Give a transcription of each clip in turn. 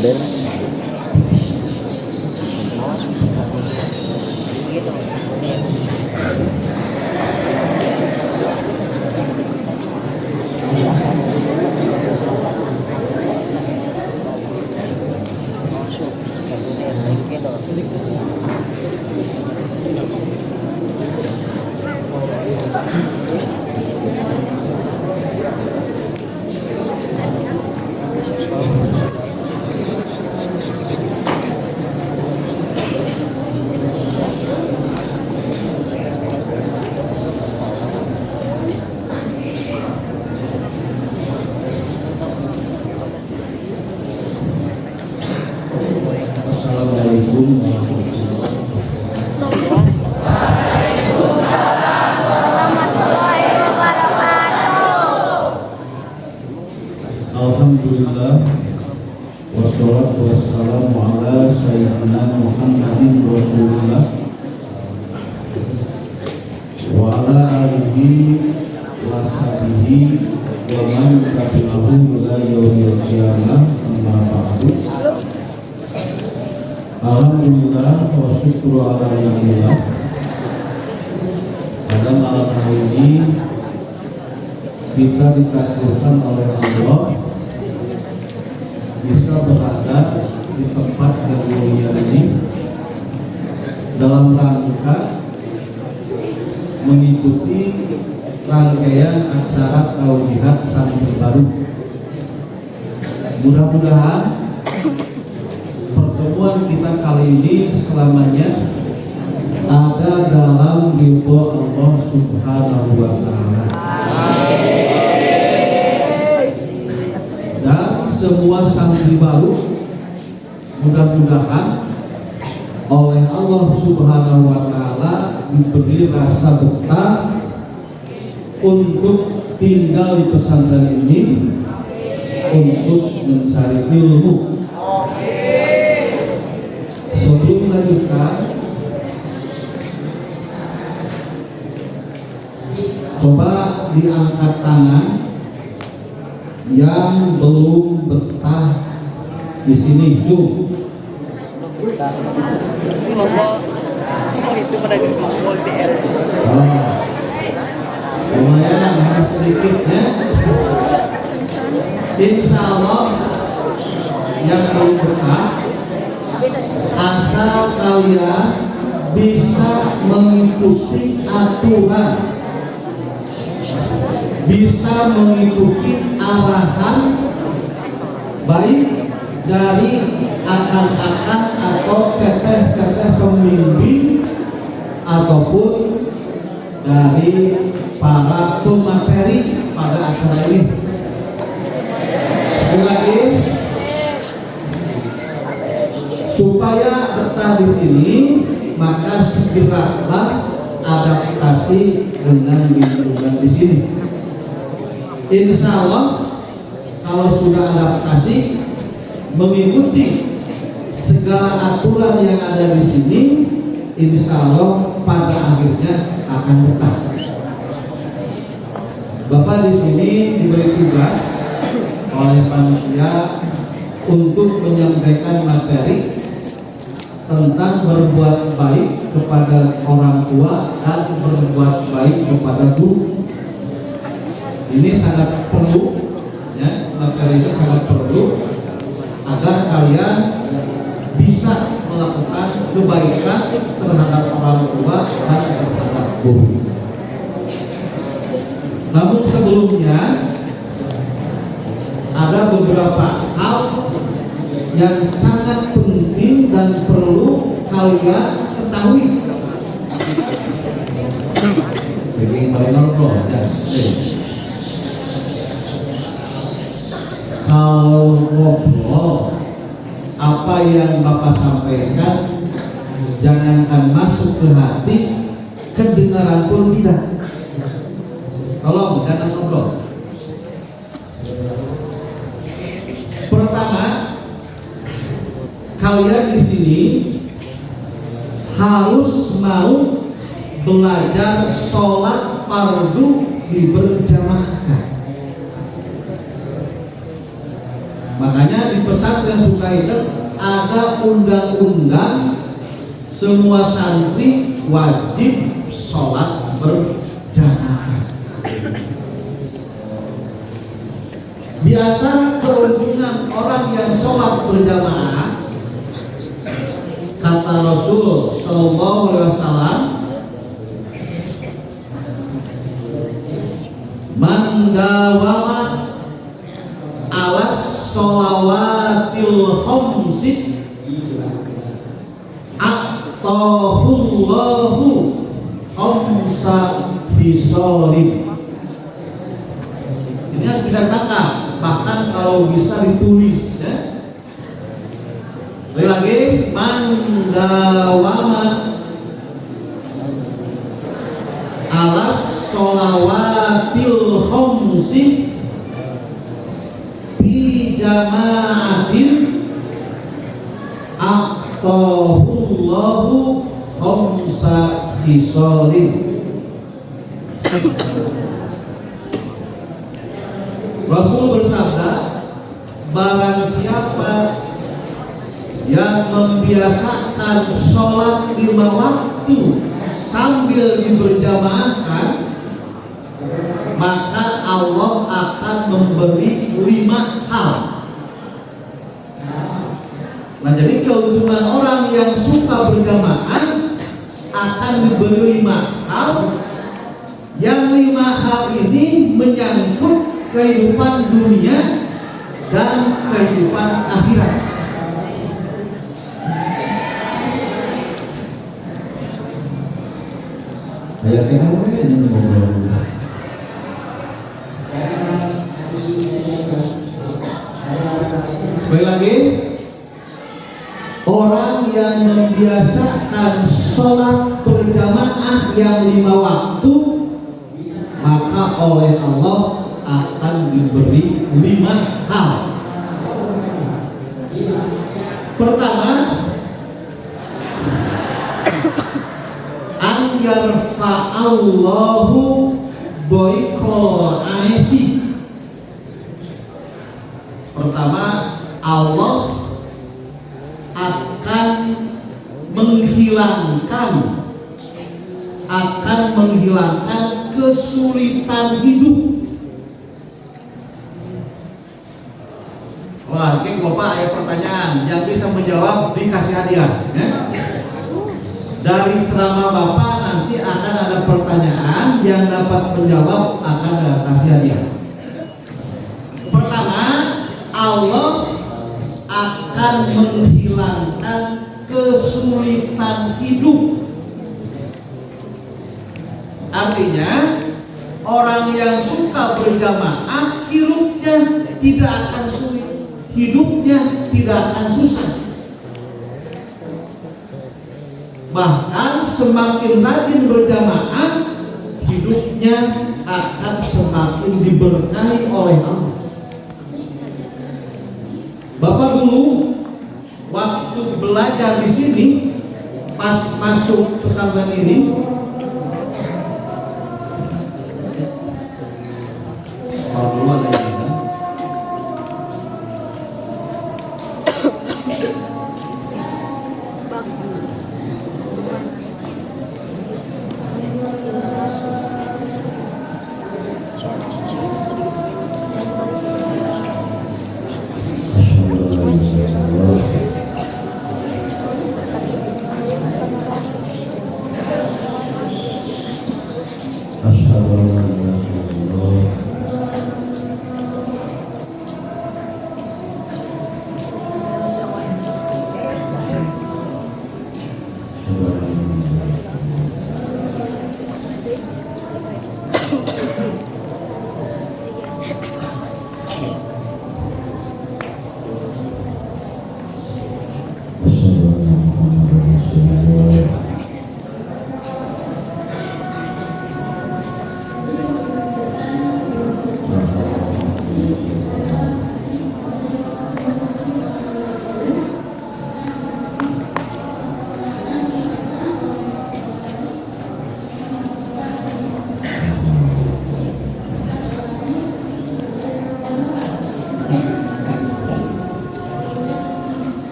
modern. Assalamualaikum warahmatullahi wabarakatuh. Alhamdulillah wassalatu wassalamu ala sayyidina Muhammadin Rasulullah wa ala alihi wa sahbihi wa man tabi'ahum ila yaumil qiyamah, amma ba'du. Alhamdulillah wa syukru ala ni'matillah. Pada malam hari ini kita ditakdirkan oleh Allah bisa berada di tempat yang mulia ini dalam rangka mengikuti rangkaian acara tauhid santri baru. Mudah-mudahan pertemuan kita kali ini selamanya ada dalam ridho Allah Subhanahu wa Ta'ala. Dan semua santri baru mudah-mudahan oleh Allah Subhanahu wa Ta'ala diberi rasa betah untuk tinggal di pesantren ini, untuk mencari ilmu. Sebelum melanjutkan, coba diangkat tangan yang belum betah di sini. Jum. Itu pada semua DR. Lumayan, hanya sedikit ya. Insya Allah yang belum betah, asal kalian bisa mengikuti aturan, bisa mengikuti arahan baik dari akan-akan atau teteh-teteh pembimbing ataupun dari para pemateri pada acara ini. Sekali lagi, supaya betah di sini, maka segeralah adaptasi dengan lingkungan di sini. Insya Allah, kalau sudah adaptasi, mengikuti segala aturan yang ada di sini, insya Allah pada akhirnya akan betah. Bapak di sini diberi tugas oleh panitia untuk menyampaikan materi tentang berbuat baik kepada orang tua dan berbuat baik kepada guru. Ini sangat perlu, ya, materi itu sangat perlu agar kalian bisa melakukan kebaikan terhadap orang tua dan terhadap guru. Namun sebelumnya ada beberapa hal yang sangat penting dan perlu kalian ketahui. Ini kalau ngobrol, apa yang Bapak sampaikan jangankan masuk ke hati, kedengaran pun tidak. Tolong jangan ngobrol. Pertama, kalian di sini harus mau belajar sholat fardu berjamaah. Makanya di pesantren Sukaidet ada undang-undang semua santri wajib sholat berjamaah. Di antara keuntungan orang yang sholat berjamaah, kata Rasul Sallallahu Alaihi Wasallam, man dawama alas sholawatil khamsi aqtahullahu khamsa bisolim. Ini harus bisa ditangkap, bahkan kalau bisa ditulis ya. Lagi man dawama alas sholawatil khamsi bi jama'atin aqtahullahu khamsa khisalin. Rasul bersabda, barang siapa yang membiasakan sholat 5 waktu sambil diberjamaahkan, maka Allah akan memberi 5 hal. Nah, jadi keuntungan orang yang suka berjamaah akan diberi 5 hal. Yang 5 hal ini menyangkut kehidupan dunia dan kehidupan akhirat. Ayat yang ini ngobrol. Sekali lagi, orang yang membiasakan sholat berjamaah yang 5 waktu, maka oleh Allah akan diberi 5 hal. Pertama, an yarfa'allahu boikol aisi. Pertama, Allah akan menghilangkan kesulitan hidup. Wah, ini Bapak ada pertanyaan, yang bisa menjawab dikasih hadiah ya? Dari ceramah Bapak nanti akan ada pertanyaan, yang dapat menjawab akan ada kasih hadiah. Pertama, Allah akan menghilangkan kesulitan hidup. Artinya, orang yang suka berjamaah hidupnya tidak akan sulit, hidupnya tidak akan susah. Bahkan semakin rajin berjamaah, hidupnya akan semakin diberkahi oleh Allah. Bapak dulu waktu belajar di sini, pas masuk pesantren ini,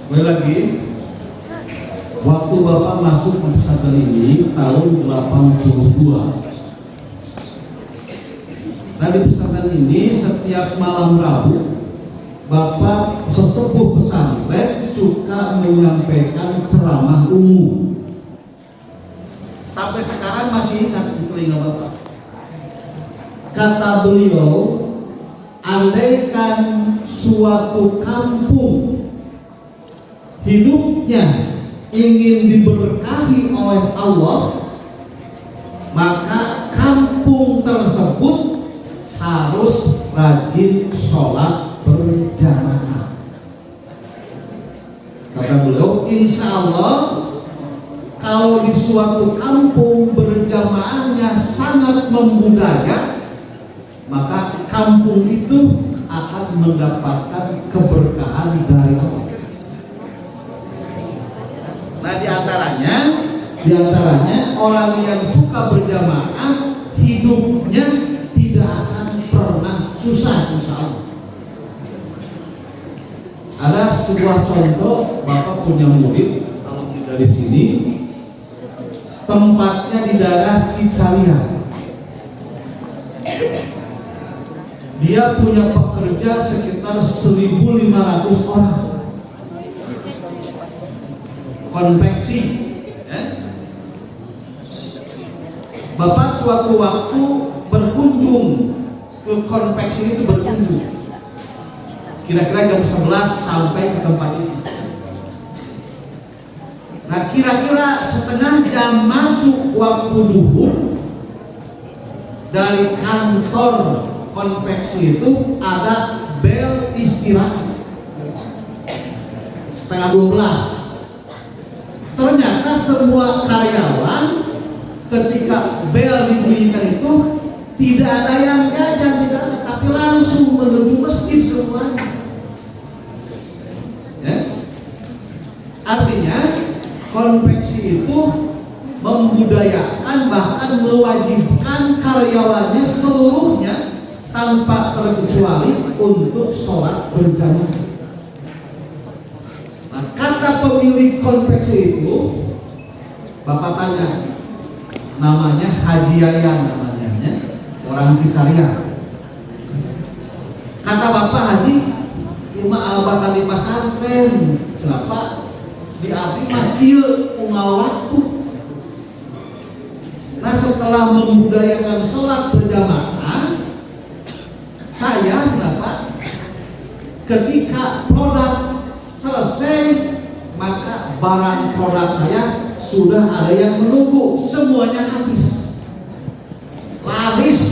Kembali lagi, waktu Bapak masuk ke pesantren ini tahun 82. Nah, di pesantren ini setiap malam Rabu Bapak sesepuh pesantren suka menyampaikan ceramah umum. Sampai sekarang masih ingat di telinga Bapak. Kata beliau, andaikan suatu kampung hidupnya ingin diberkahi oleh Allah, maka kampung tersebut harus rajin sholat berjamaah. Kata beliau, insya Allah kalau di suatu kampung berjamaahnya sangat membudaya, maka kampung itu akan mendapatkan keberkahan dari Allah. Nah, diantaranya orang yang suka berjamaah hidupnya tidak akan pernah susah, insya Allah. Ada sebuah contoh, Bapak punya murid alumni dari sini, tempatnya di daerah Cicalia. Dia punya pekerja sekitar 1.500 orang. Konveksi, ya. Bapak suatu waktu berkunjung ke konveksi itu, berkunjung kira-kira jam 11 sampai ke tempat itu. Nah, kira-kira setengah jam masuk waktu duhur, dari kantor konveksi itu ada bel istirahat setengah 12. Ternyata semua karyawan ketika bel dibunyikan itu tidak ada yang jajan, tidak ada, tapi langsung menuju masjid semuanya. Ya? Artinya konveksi itu membudayakan, bahkan mewajibkan karyawannya seluruhnya tanpa terkecuali untuk sholat berjamaah. Nah, kata pemilik konveksi itu, Bapak tanya, namanya Haji Yayan, namanya orang Cicaria. Kata Bapak, Haji, ima albatan di pesantren, kenapa di abdi mah kieu unggal waktu. Nah, setelah membudayakan sholat berjamaah, saya kenapa ketika produk selesai, maka barang produk saya sudah ada yang menunggu, semuanya habis, laris,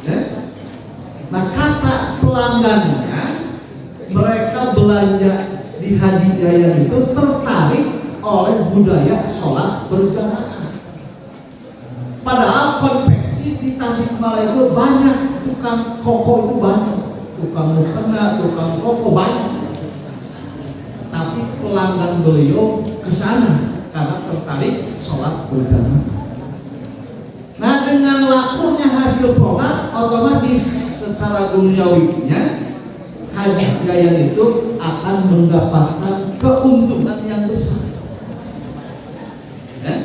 ya? Nah, kata pelanggannya, mereka belanja di Haji Yayan itu tertarik oleh budaya sholat berjamaah. Padahal konveksi di Tasikmalaya itu banyak, tukang koko itu banyak, tukang mukena, tukang koko banyak. Tapi pelanggan beliau ke sana karena tertarik sholat berjamaah. Nah, dengan lakunya hasil produk, otomatis secara duniawinya Haji Yayan itu akan mendapatkan keuntungan yang besar. Ya?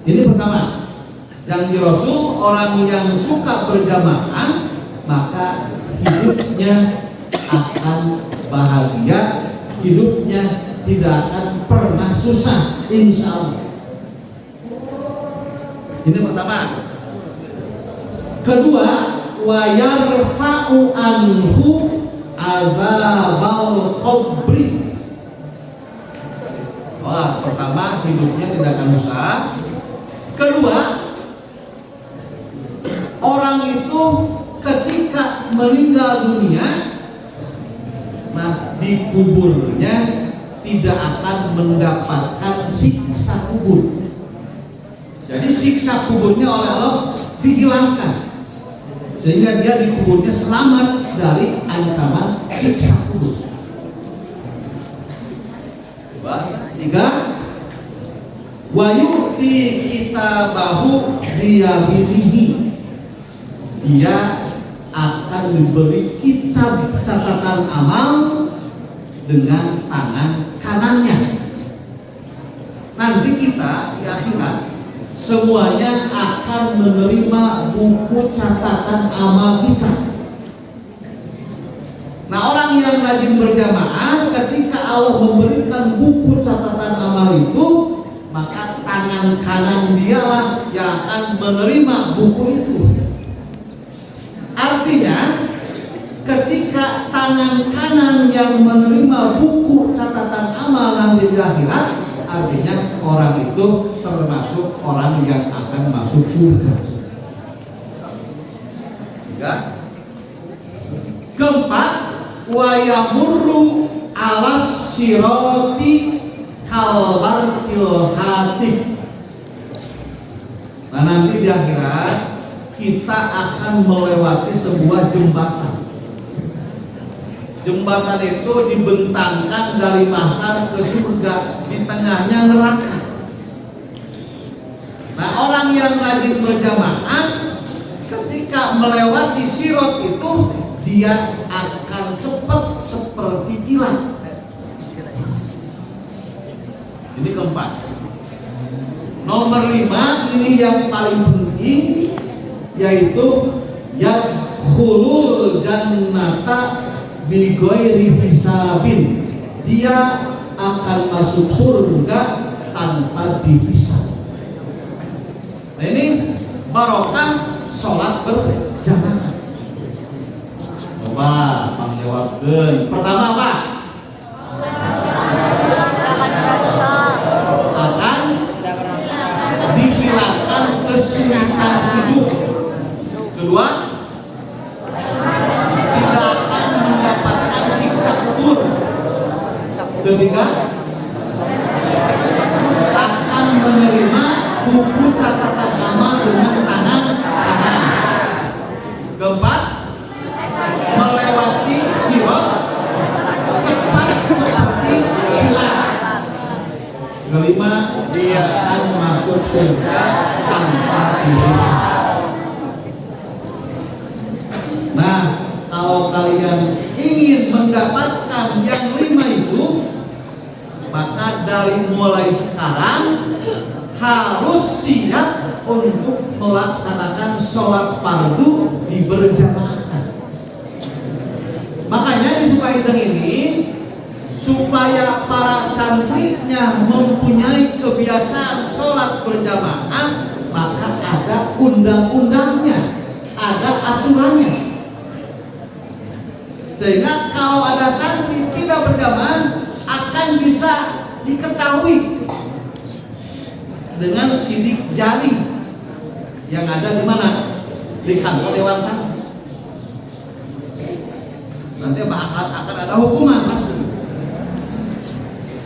Ini pertama, yang di Rasul, orang yang suka berjamaah maka hidupnya akan bahagia, hidupnya tidak akan pernah susah, insya Allah. Ini pertama. Kedua, wa yarfa'u anhu azabal qabri. Wah, pertama, hidupnya tidak akan susah. Kedua, orang itu ketika meninggal dunia, nah, di kuburnya tidak akan mendapatkan siksa kubur. Jadi siksa kuburnya oleh Allah dihilangkan, sehingga dia di kuburnya selamat dari ancaman siksa kubur. Tiga, wa yu'ti kitabahu biyaminihi, dia akan diberi kitab catatan amal dengan tangan kanannya. Nanti kita di akhirat semuanya akan menerima buku catatan amal kita. Nah, orang yang rajin berjamaah, ketika Allah memberikan buku catatan amal itu, maka tangan kanan dialah yang akan menerima buku itu. Artinya, ketika tangan kanan yang menerima buku catatan amal nanti di akhirat, artinya orang itu termasuk orang yang akan masuk surga. Ya. Keempat, wa yamurru alas sirati kalbarkil hati. Nah, nanti di akhirat kita akan melewati sebuah jembatan. Jembatan itu dibentangkan dari mahsyar ke surga, di tengahnya neraka. Nah, orang yang rajin berjamaah ketika melewati sirat itu, dia akan cepat seperti kilat. Ini keempat. Nomor 5, ini yang paling penting, yaitu yadkhulul jannata bighairi hisabin. Dia akan masuk surga tanpa dihisab. Nah, ini barokah sholat berjamaah. Coba menjawabkan. Pertama apa? Akan dihilangkan kesulitan hidup. Kedua, tidak akan mendapatkan siksa kubur. Ketiga, akan menerima buku catatan amal dengan tangan kanan. Keempat, melewati sirat cepat seperti kilat. Kelima, dia akan masuk surga tanpa dihisab. Nah, kalau kalian ingin mendapatkan yang 5 itu, maka dari mulai sekarang harus siap untuk melaksanakan sholat fardu di berjamaah. Makanya di Sukaideng ini, supaya para santrinya mempunyai kebiasaan sholat berjamaah, maka ada undang-undangnya, ada aturannya. Sehingga kalau ada santri tidak berjamaah akan bisa diketahui dengan sidik jari yang ada di mana? Di kantor dewan santri. Nanti akan ada hukuman pasti.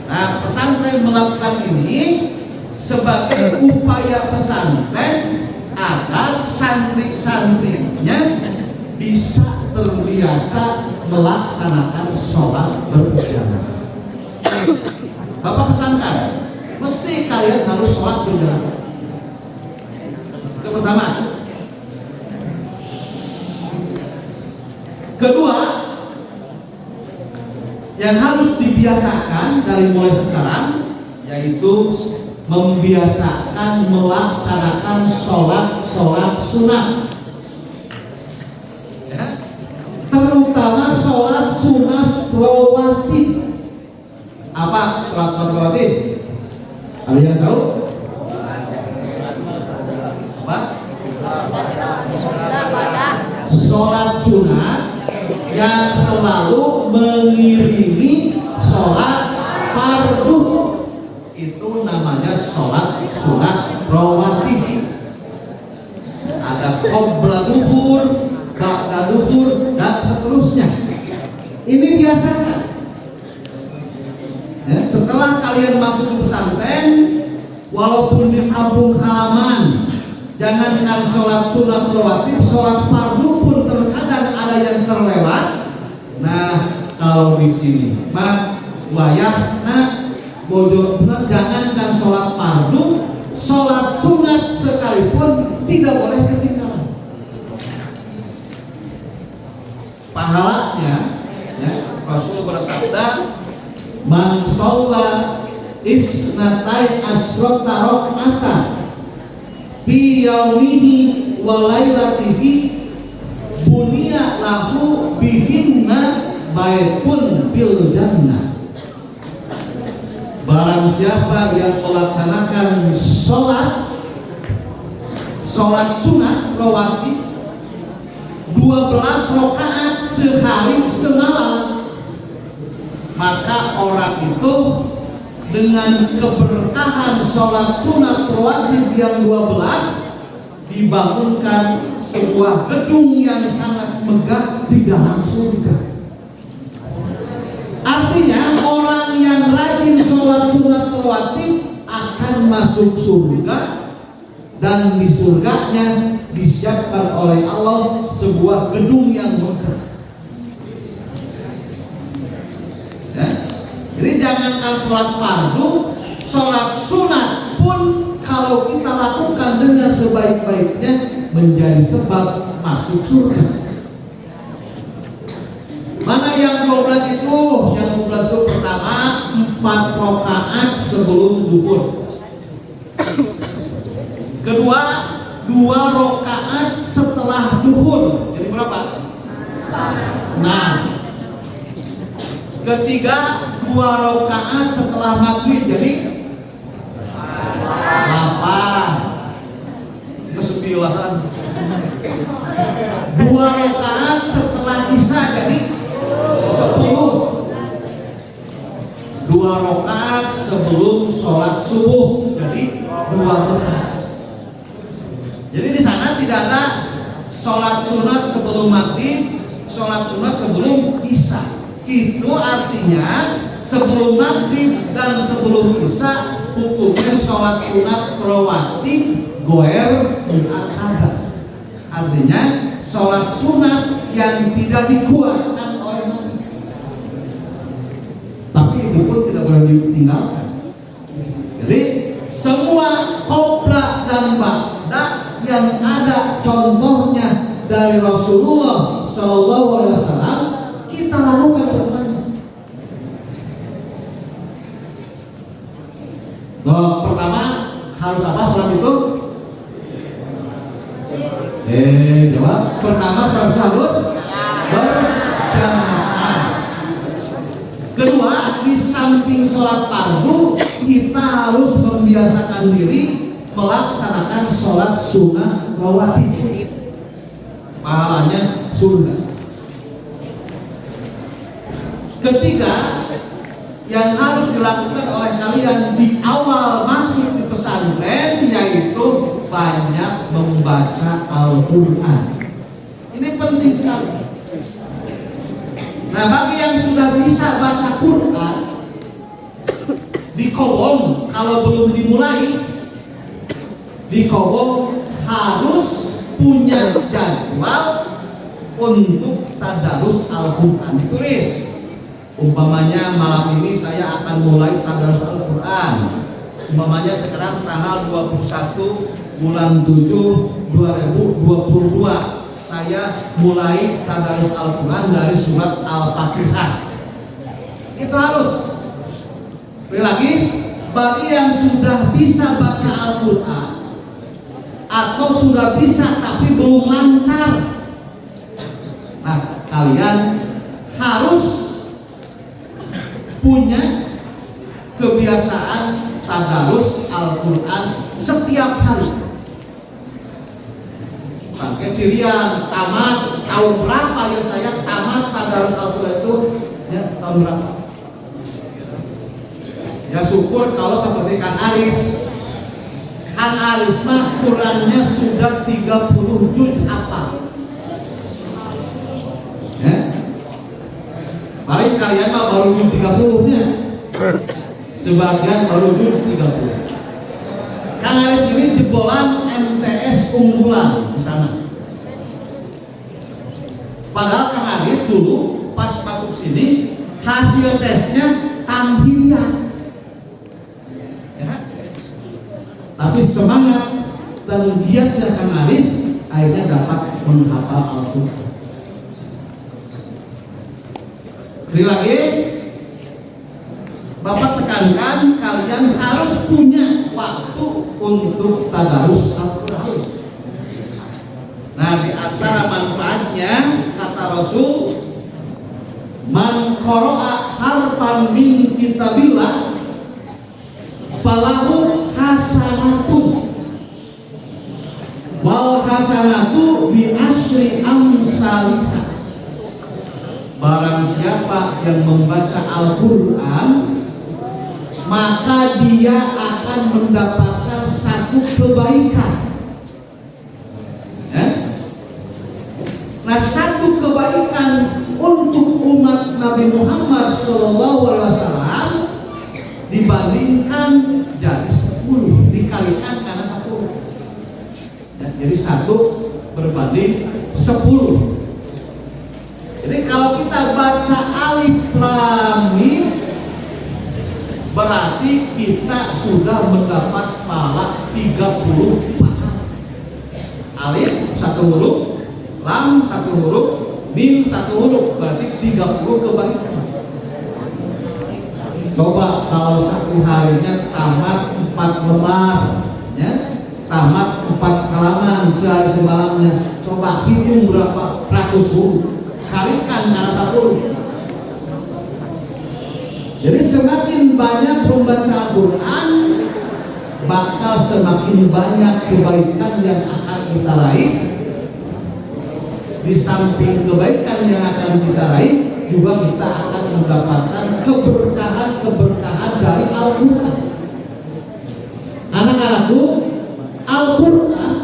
Nah, pesantren melakukan ini sebagai upaya pesantren agar santri-santrinya bisa terbiasa melaksanakan sholat berjamaah. Bapak pesantren, mesti kalian harus sholat berjamaah. Itu pertama. Kedua, yang harus dibiasakan dari mulai sekarang, yaitu membiasakan melaksanakan sholat sunat, ya, terutama sholat sunat rawatib. Apa sholat rawatib? Kalian tahu? Apa? Sholat sunat yang selalu mengiringi sholat fardu, itu namanya sholat sunat rawatib. Ada qabla duhur, ba'da duhur, dan seterusnya. Ini biasakan. Ya, setelah kalian masuk ke pesantren, walaupun di kampung halaman, jangankan sholat sunat rawatib, sholat fardu pun terkadang ada yang terlewat. Nah, kalau di sini, mah wayahna bodoh benar, jangankan sholat fardu, sholat sunat sekalipun tidak boleh ketinggalan. Pahalanya, ya, Rasul bersabda, Man sholla isnatai asrota rakaatan fi yaumihi wa lailatihi bunia lahu bihinna baitun fil jannah. Barang siapa yang melaksanakan sholat sunat rawatib 12 rakaat sehari semalam, maka orang itu dengan keberkahan sholat sunat rawatib yang 12 dibangunkan sebuah gedung yang sangat megah di dalam surga. Artinya orang yang rajin sholat sunat rawatib akan masuk surga, dan di surganya disiapkan oleh Allah sebuah gedung yang megah. Ya? Jadi jangankan sholat fardu, sholat sunat pun kalau kita lakukan dengan sebaik-baiknya menjadi sebab masuk surga. Mana yang 12 itu? Yang 12 itu pertama 4 rakaat sebelum duhur. Kedua 2 rakaat setelah duhur. Jadi berapa? 6. Ketiga 2 rakaat setelah maghrib. Jadi 8. Kesembilan. 2 rakaat setelah isya jadi 10. 2 rakaat sebelum sholat subuh jadi 12. Jadi di sana tidak ada sholat sunat sebelum maghrib, sholat sunat sebelum isya. Itu artinya sebelum maghrib dan sebelum isya hukumnya sholat sunat rawatib goer mu'akkadah. Artinya sholat sunat yang tidak dikuatkan oleh Nabi. Tapi itu pun tidak boleh ditinggalkan. Jadi semua qobla dan ba'da yang ada contohnya dari Rasulullah SAW kita lakukan semuanya. Pertama harus apa sholat itu? Jawab. Pertama sholat harus berjamaah. Kedua, di samping sholat fardu kita harus membiasakan diri melaksanakan sholat sunat rawatib. Pahalanya surga. Ketiga, yang harus dilakukan oleh kalian di awal masuk di pesantren yaitu banyak membaca Al-Quran. Ini penting sekali. Nah, bagi yang sudah bisa baca Quran di kolom, kalau belum dimulai di kolom harus punya jadwal untuk tadarus Al-Quran ditulis. Umpamanya malam ini saya akan mulai tadarus Al-Quran. Umpamanya sekarang tanggal 21 bulan 7 2022. Saya mulai tadarus Al-Quran dari surat Al-Fatihah. Itu harus. Sekali lagi, bagi yang sudah bisa baca Al-Quran atau sudah bisa tapi belum lancar, nah kalian harus punya kebiasaan tadarus Al-Quran setiap hari. Pakai cirian tamat tahun berapa ya saya tamat tadarus Al-Quran itu ya tahun berapa? Ya syukur kalau seperti Kang Aris. Kang Aris mah Qurannya sudah 30 juz hafal. Ya? Paling kalian mah baru juz 30 nya. Sebagian baru juz 30. Kang Aris ini jebolan MTS unggulan di sana. Padahal Kang Aris dulu pas masuk sini hasil tesnya tamhiliyah. Ya. Tapi semangat dan giatnya Kang Aris akhirnya dapat menghafal Al-Quran. Sekali lagi, menekankan kalian harus punya waktu untuk tadarus Al-Quran. Nah, di antara manfaatnya kata Rasul, man qara'a harfan min kitabillah falahu hasanatun wal hasanatu bi asyri amsalihah. Barang siapa yang membaca Al-Quran, maka dia akan mendapatkan satu kebaikan. Nah, satu kebaikan untuk umat Nabi Muhammad SAW dibandingkan jadi 10, dikalikan karena 10. Jadi 1 berbanding 10. Jadi kalau kita baca alif lam mim, berarti kita sudah mendapat pahala 30 pahala. Alif 1 huruf, lam 1 huruf, mim 1 huruf, berarti 30 kebaikan. Coba kalau satu harinya tamat 4 lembar, ya, tamat 4 halaman sehari semalamnya, coba hitung berapa ratus huruf, kalikan karena 1. Jadi semakin banyak membaca Al-Quran, bakal semakin banyak kebaikan yang akan kita raih. Di samping kebaikan yang akan kita raih, juga kita akan mendapatkan keberkahan dari Al-Quran. Anak-anakku, Al-Quran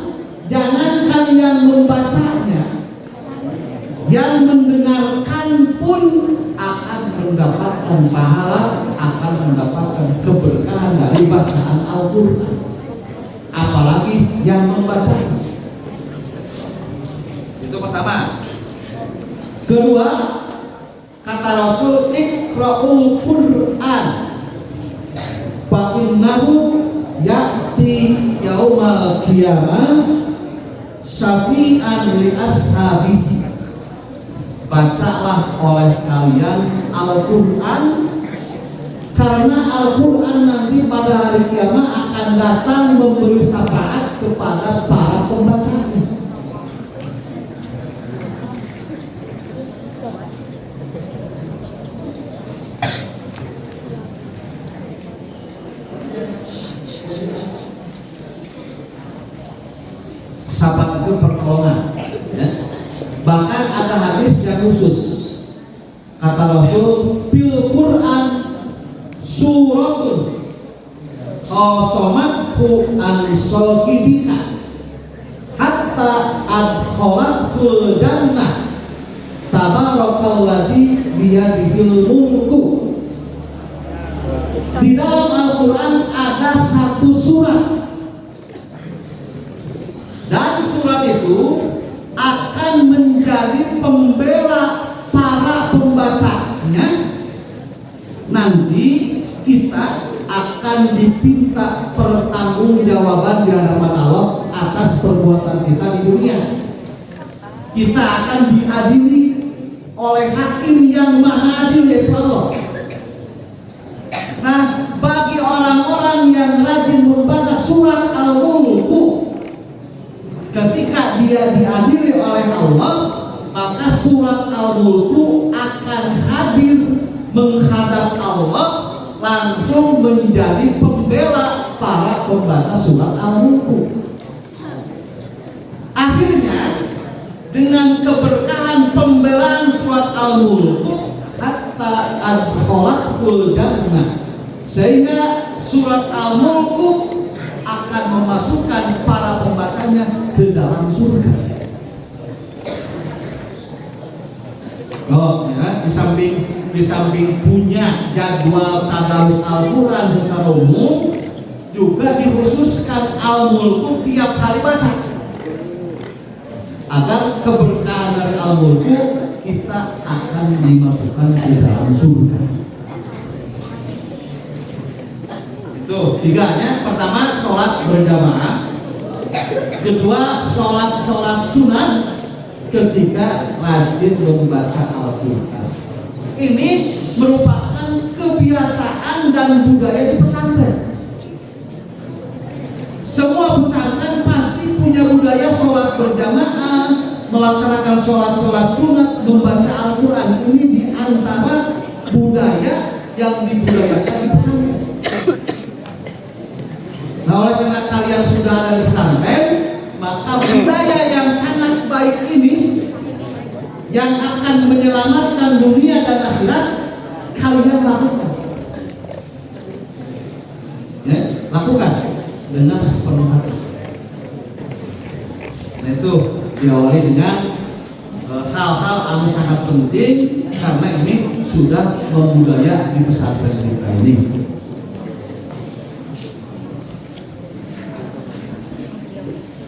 jangankan yang membacanya, yang mendengarkan pun akan mendapatkan pahala, akan mendapatkan keberkahan dari bacaan Al-Quran. Apalagi yang membacanya. Itu pertama. Kedua, kata Rasul, iqra'ul Qur'an fa innahu ya'ti yaumal qiyamah syafi'an li ashabihi. Bacalah oleh kalian Al-Quran, karena Al-Quran nanti pada hari kiamat akan datang memberi syafaat kepada para pembacanya. Syafaat itu pertolongan, ya. Bahkan ada hadis yang khusus, kata Rasul, fil Quran suratun qasamathu an saqibika hatta adkhalathu jannah tabarakalladzi biyadihil mulku. Di dalam Al-Quran ada satu surat, dan surat itu akan menjadi pembela para pembacanya. Nanti kita akan dipinta pertanggungjawaban di hadapan Allah atas perbuatan kita di dunia. Kita akan diadili oleh hakim yang maha adil, yaitu Allah. Nah, bagi orang-orang yang rajin membaca surat Al-Mulku, ketika dia diadili oleh Allah, maka surat Al-Mulku akan hadir menghadap Allah, langsung menjadi pembela para pembaca surat Al-Mulku. Akhirnya, dengan keberkahan pembelaan surat Al-Mulku, hatta adkhalatul jannah, sehingga surat Al-Mulku akan memasukkan para pembacanya ke dalam surga. Oh, ya, di samping punya jadwal tadarus Al-Quran secara umum, juga dikhususkan Al-Mulku tiap hari baca, agar keberkahan dari Al-Mulku kita akan dimasukkan ke dalam surga. Itu tiganya. Pertama, sholat berjamaah. Kedua, sholat sunat. Ketiga, rajin membaca Al-Quran. Ini merupakan kebiasaan dan dan budaya di pesantren. Semua pesantren pasti punya budaya sholat berjamaah, melaksanakan sholat sunat, membaca Al-Quran. Ini di antara budaya yang dibudayakan di pesantren. Nah, oleh karena kalian sudah ada di pesantren, maka budaya yang sangat baik ini yang akan menyelamatkan dunia dan akhirat kalian lakukan. Ya, lakukan dengan sepenuh hati. Nah, itu diawali dengan hal-hal yang sangat penting karena ini sudah membudaya di pesantren kita ini.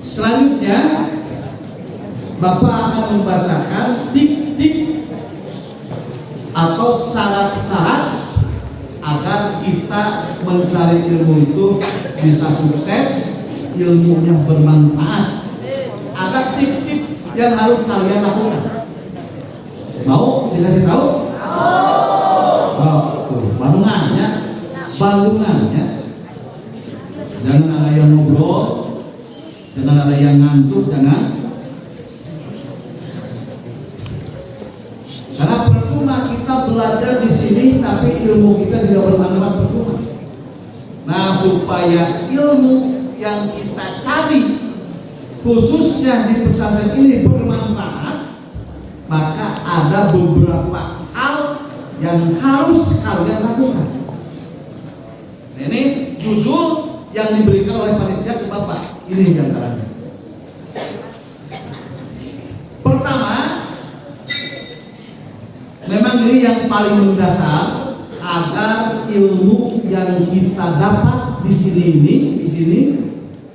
Selanjutnya Bapak akan membacakan tik-tik atau syarat-syarat agar kita mencari ilmu itu bisa sukses, ilmunya bermanfaat. Ada tip-tip yang harus kalian lakukan. Mau dikasih tahu? Oh, tuh, bandungannya. Jangan ada yang ngobrol, jangan ada yang ngantuk, jangan. Karena percuma kita belajar di sini tapi ilmu kita tidak bermanfaat, percuma. Nah, supaya ilmu yang kita cari khususnya di pesantren ini bermanfaat, maka ada beberapa hal yang harus kalian lakukan. Nah, ini judul yang diberikan oleh panitia ke Bapak. Ini diantaranya. Pertama, memang ini yang paling mendasar agar ilmu yang kita dapat di sini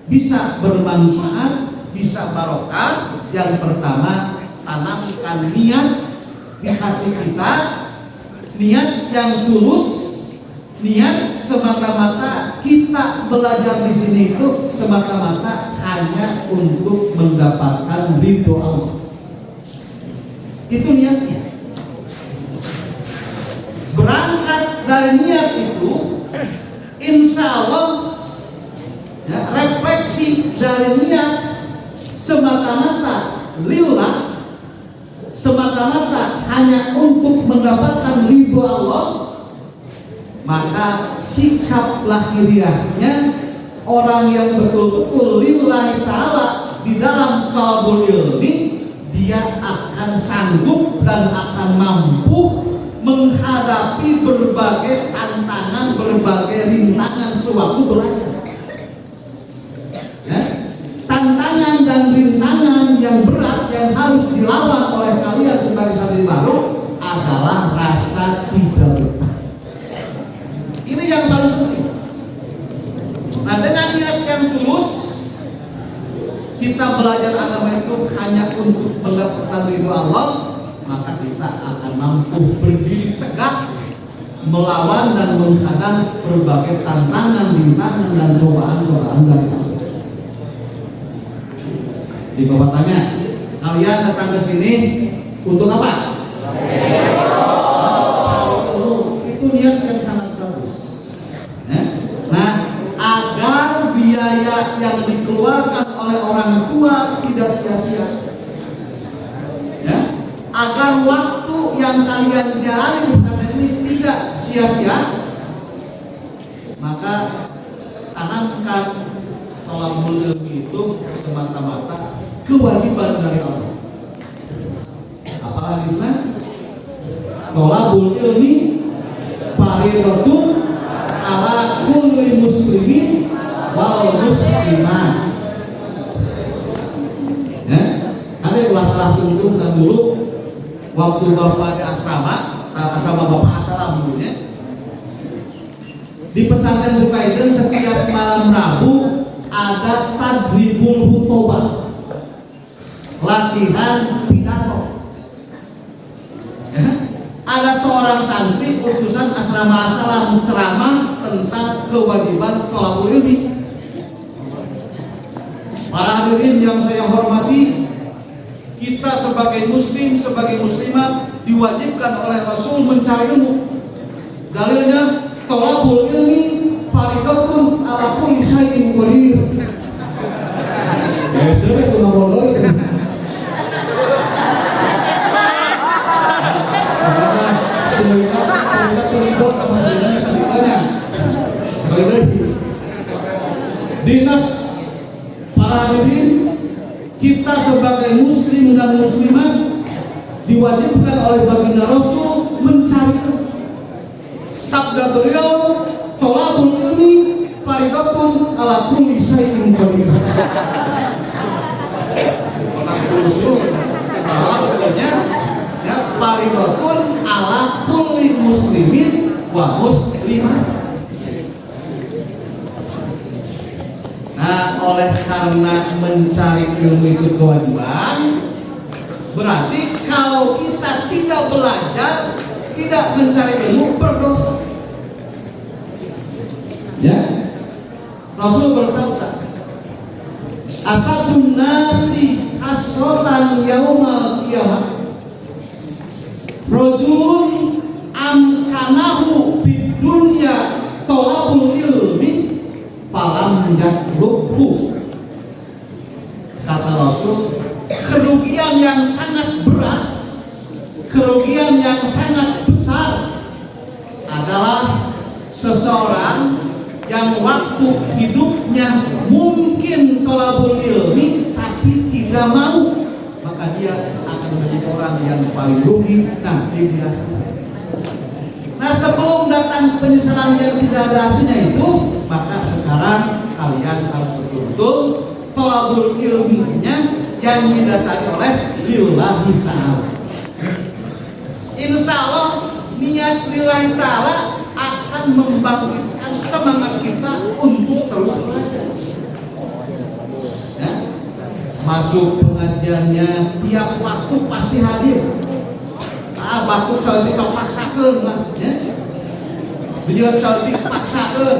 bisa bermanfaat, bisa barokah. Yang pertama, tanamkan niat di hati kita, niat yang tulus, niat semata-mata kita belajar di sini itu semata-mata hanya untuk mendapatkan ridho Allah. Itu niatnya. Berangkat dari niat itu, insya Allah ya, refleksi dari niat semata-mata lillah, semata-mata hanya untuk mendapatkan ridho Allah, maka sikap lahiriahnya orang yang betul-betul lillahi ta'ala di dalam talabul ilmi, dia akan sanggup dan akan mampu menghadapi berbagai tantangan, berbagai rintangan sewaktu belajar. Ya? Tantangan dan rintangan yang berat yang harus dilawan oleh kalian sebagai santri baru adalah rasa tidak betah. Ini yang paling penting. Nah, dengan niat yang tulus, kita belajar agama itu hanya untuk mendapatkan ridho Allah, maka kita akan mampu berdiri tegak melawan dan menghadang berbagai tantangan, rintangan dan cobaan-cobaan dari Allah. Di bawah tanya, kalian datang ke sini untuk apa? Itu niat yang sangat bagus. Nah, agar biaya yang dikeluarkan oleh orang tua tidak sia-sia, agar waktu yang kalian jalani di pesantren ini tidak sia-sia, maka tanamkan thalabul ilmi itu semata-mata kewajiban dari Allah. Apa hadisnya? Thalabul ilmi fardhatun ala kulli muslimin wal muslimat. Ya, ada masalah tunggu dan dulu waktu Bapak di asrama Bapak asrama dulunya di pesantren Sukaiden, setiap malam Rabu ada tadribul khutbah, latihan pidato. Ya? Ada seorang santri utusan asrama asrama ceramah tentang kewajiban thalabul ilmi. Para hadirin yang saya hormati, kita sebagai muslim, sebagai muslimat diwajibkan oleh Rasul mencari ilmu. Dalilnya thalabul ilmi Dinas para hadirin, kita sebagai muslim dan muslimat diwajibkan oleh baginda Rasul mencari. Sabda beliau, tolabul ilmi faridatun ala kulli syai'in qadir. Ya, faridatun ala kulli muslimin wa muslimat. Nah, oleh karena mencari ilmu itu kewajiban, berarti kalau kita tidak belajar, tidak mencari ilmu, berdosa. Ya, Rasul bersabda, asadun nasi hasrotan yaumal qiyamah rajulun amkanahu bid dunya thalabul ilmi falam yatruku. Kata Rasul, kerugian yang sangat berat, kerugian yang sangat besar adalah seseorang yang waktu hidupnya mungkin thalabul ilmi tapi tidak mau, maka dia akan menjadi orang yang paling rugi nanti di akhirat. Nah, sebelum datang penyesalan yang tidak ada artinya itu, maka sekarang kalian harus betul-betul thalabul ilminya yang didasari oleh lillahi ta'ala. Insya Allah niat lillahi ta'ala akan membangkitkan semangat kita untuk terus belajar. Ya. Masuk pengajiannya tiap waktu pasti hadir. Batuk saltik paksakeun lah, ya. Beliau saltik paksakeun.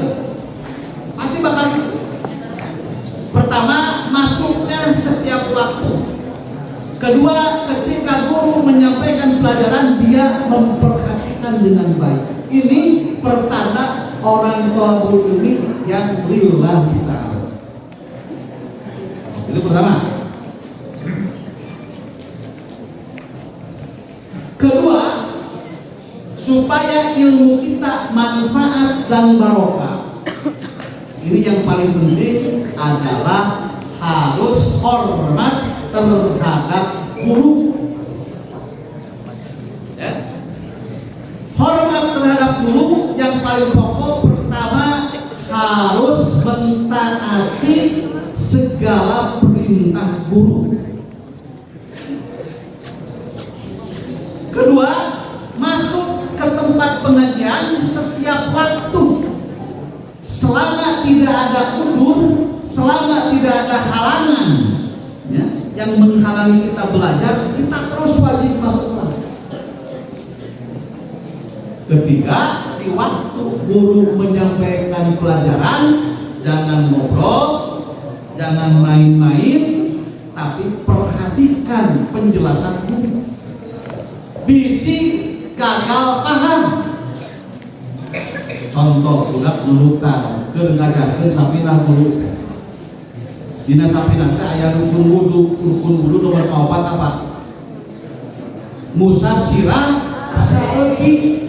Pasti bakal itu. Pertama, masuknya setiap waktu. Kedua, ketika guru menyampaikan pelajaran, dia memperhatikan dengan baik. Ini pertanda orang thalabul ilmi yang lillahi ta'ala. Itu pertama. Kedua, supaya ilmu kita manfaat dan barokah, ini yang paling penting adalah harus hormat terhadap guru. Ya. Hormat terhadap guru yang paling pokok, pertama harus mentaati segala perintah guru. Kedua, masuk ke tempat pengajian setiap waktu. Selama tidak ada udzur, selama tidak ada halangan, ya, yang menghalangi kita belajar, kita terus wajib masuk kelas. Ketiga, di waktu guru menyampaikan pelajaran, jangan ngobrol, jangan main-main, tapi perhatikan penjelasan guru. Bisi gagal paham. Contoh budak nurutan keur ngajarkeun sapina guru. Dina sapina teh aya rukun wudu nomor 4 apa? Musab sirah saeuti.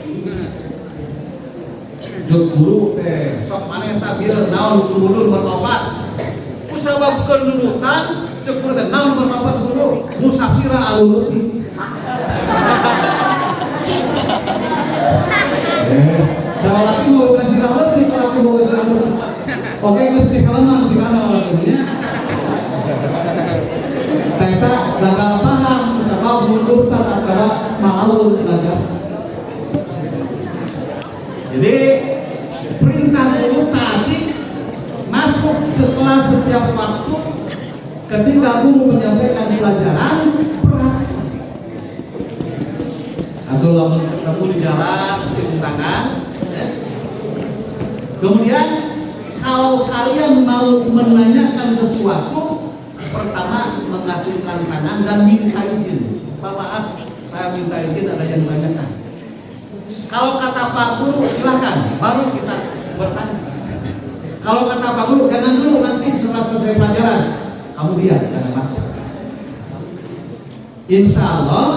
Jog guru teh sok maneh eta bieu naon rukun wudu nomor 4. Kusabab keur nurutan cek guru teh naon nomor 4 guru? Musab sirah aluluti. Kalau laki mau kasih rawat, kalau laki mau kasih rawat, oke kasih kalaman sih karena lakinya. Kita gagal paham, sebab munduran antara malu belajar. Jadi perintah guru tadi masuk ke kelas setiap waktu. Ketika guru menyampaikan pelajaran, perhatikan. Atau lalu ketemu di jalan, cium tangan. Ya. Kemudian kalau kalian mau menanyakan sesuatu, pertama mengacungkan tangan dan minta izin. Pak maaf, saya minta izin, ada yang tanyakan. Kalau kata Pak Guru silahkan, baru kita bertanya. Kalau kata Pak Guru jangan dulu, nanti setelah selesai pelajaran kamu diam, jangan maksa. Insya Allah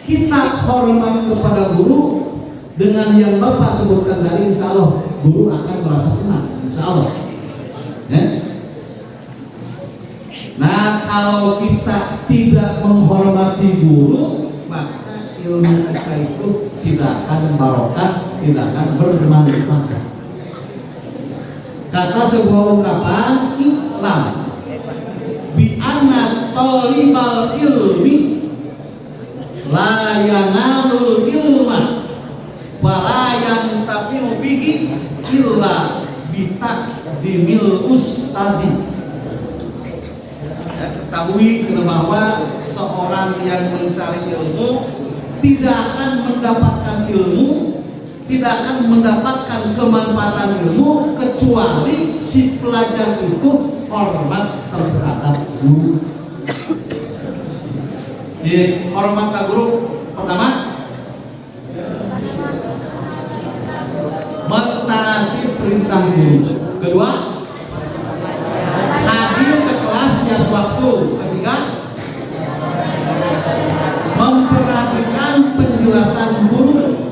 kita hormat kepada guru dengan yang Bapak sebutkan tadi, insya Allah guru akan merasa senang, insya Allah. Ya. Nah, kalau kita tidak menghormati guru, maka ilmu kita itu tidak akan barokah, tidak akan bermanfaat. Kata sebuah ungkapan, iklam bi anna talibal ilmi la yanalul ilma wa la yantafi'u bihi illa bi taqdimil ustadi. Ya, ketahui bahwa seorang yang mencari ilmu tidak akan mendapatkan ilmu, tidak akan mendapatkan kemanfaatan ilmu kecuali si pelajar itu hormat terhadap guru. Di hormat ke guru pertama, mentaati perintah guru. Kedua, hadir ke kelas setiap waktu. Ketiga, memperhatikan penjelasan guru.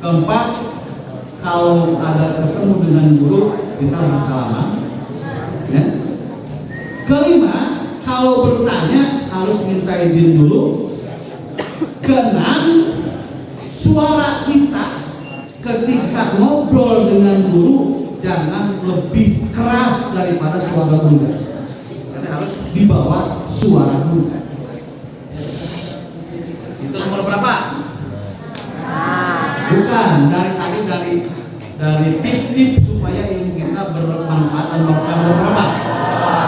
Keempat, kalau ada ketemu dengan guru kita bersalaman. Ya. Kelima, kalau bertanya harus minta izin dulu. Keenam, suara kita ketika ngobrol dengan guru jangan lebih keras daripada suara guru. Jadi harus di bawah suara guru. Itu nomor berapa? Bukan, dari tadi dari tip-tip supaya ilmu kita bermanfaat dan berkah.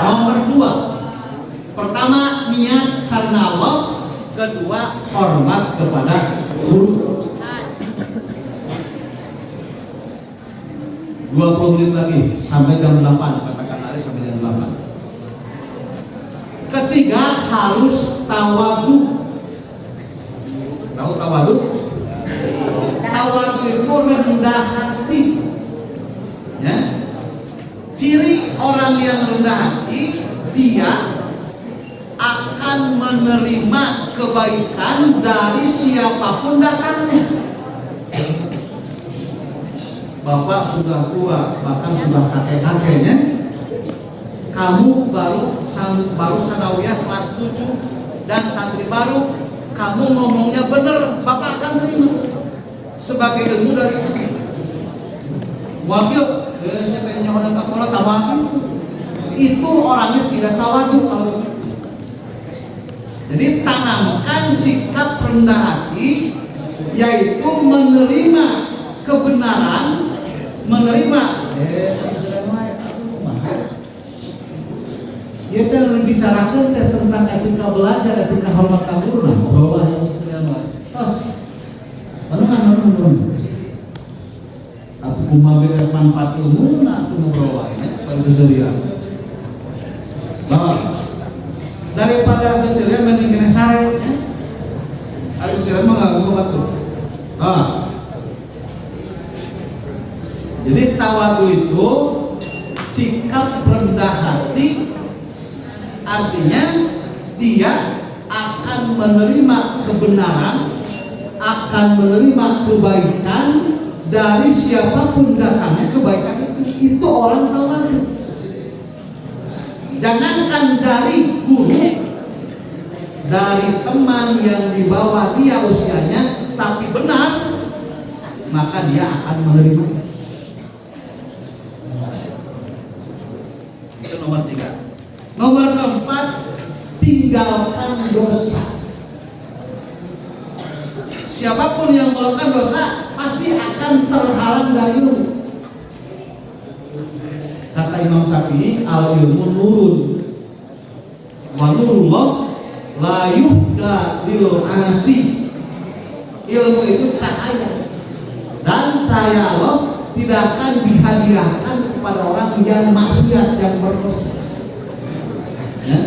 Nomor 2, pertama niat karena Allah, kedua hormat kepada guru. 20 menit lagi sampai jam 8, katakan hari sampai jam 8. Ketiga, harus tawadu. Tahu tawadu? Tawadu itu rendah hati. Ya. Ciri orang yang rendah hati, dia akan menerima kebaikan dari siapapun datangnya. Bapak sudah tua, bahkan sudah kakek-kakeknya, kamu baru sanawiyah kelas 7 dan santri baru, kamu ngomongnya benar, Bapak akan terima sebagai ilmu dari wakil. Itu orangnya tidak tawadu. Jadi tanamkan sikap rendah hati, yaitu menerima kebenaran, menerima dia kan membicarakan tentang etika belajar, etika hormat guru. Nah, bahwa yang sedang tos mana aku kumabe manfaat ilmu, nah aku ngobrol ini pada seseria. Nah, daripada seseria mending sare ya. Ada seseria mah enggak ngobrol tuh. Nah, jadi tawadu itu sikap rendah hati, artinya dia akan menerima kebenaran, akan menerima kebaikan dari siapapun datangnya kebaikan itu orang tawadu. Jangankan dari guru, dari teman yang di bawah dia usianya tapi benar, maka dia akan menerima. Itu nomor 3. Nomor 4, tinggalkan dosa. Siapapun yang melakukan dosa pasti akan terhalang dari ilmu. Kata Imam Syafi'i, al ilmu nurun wa nurullah la yuhda lil asi. Ilmu itu cahaya, dan cahaya Allah tidak akan dihadiahkan kepada orang yang maksiat, yang berdosa. Ya.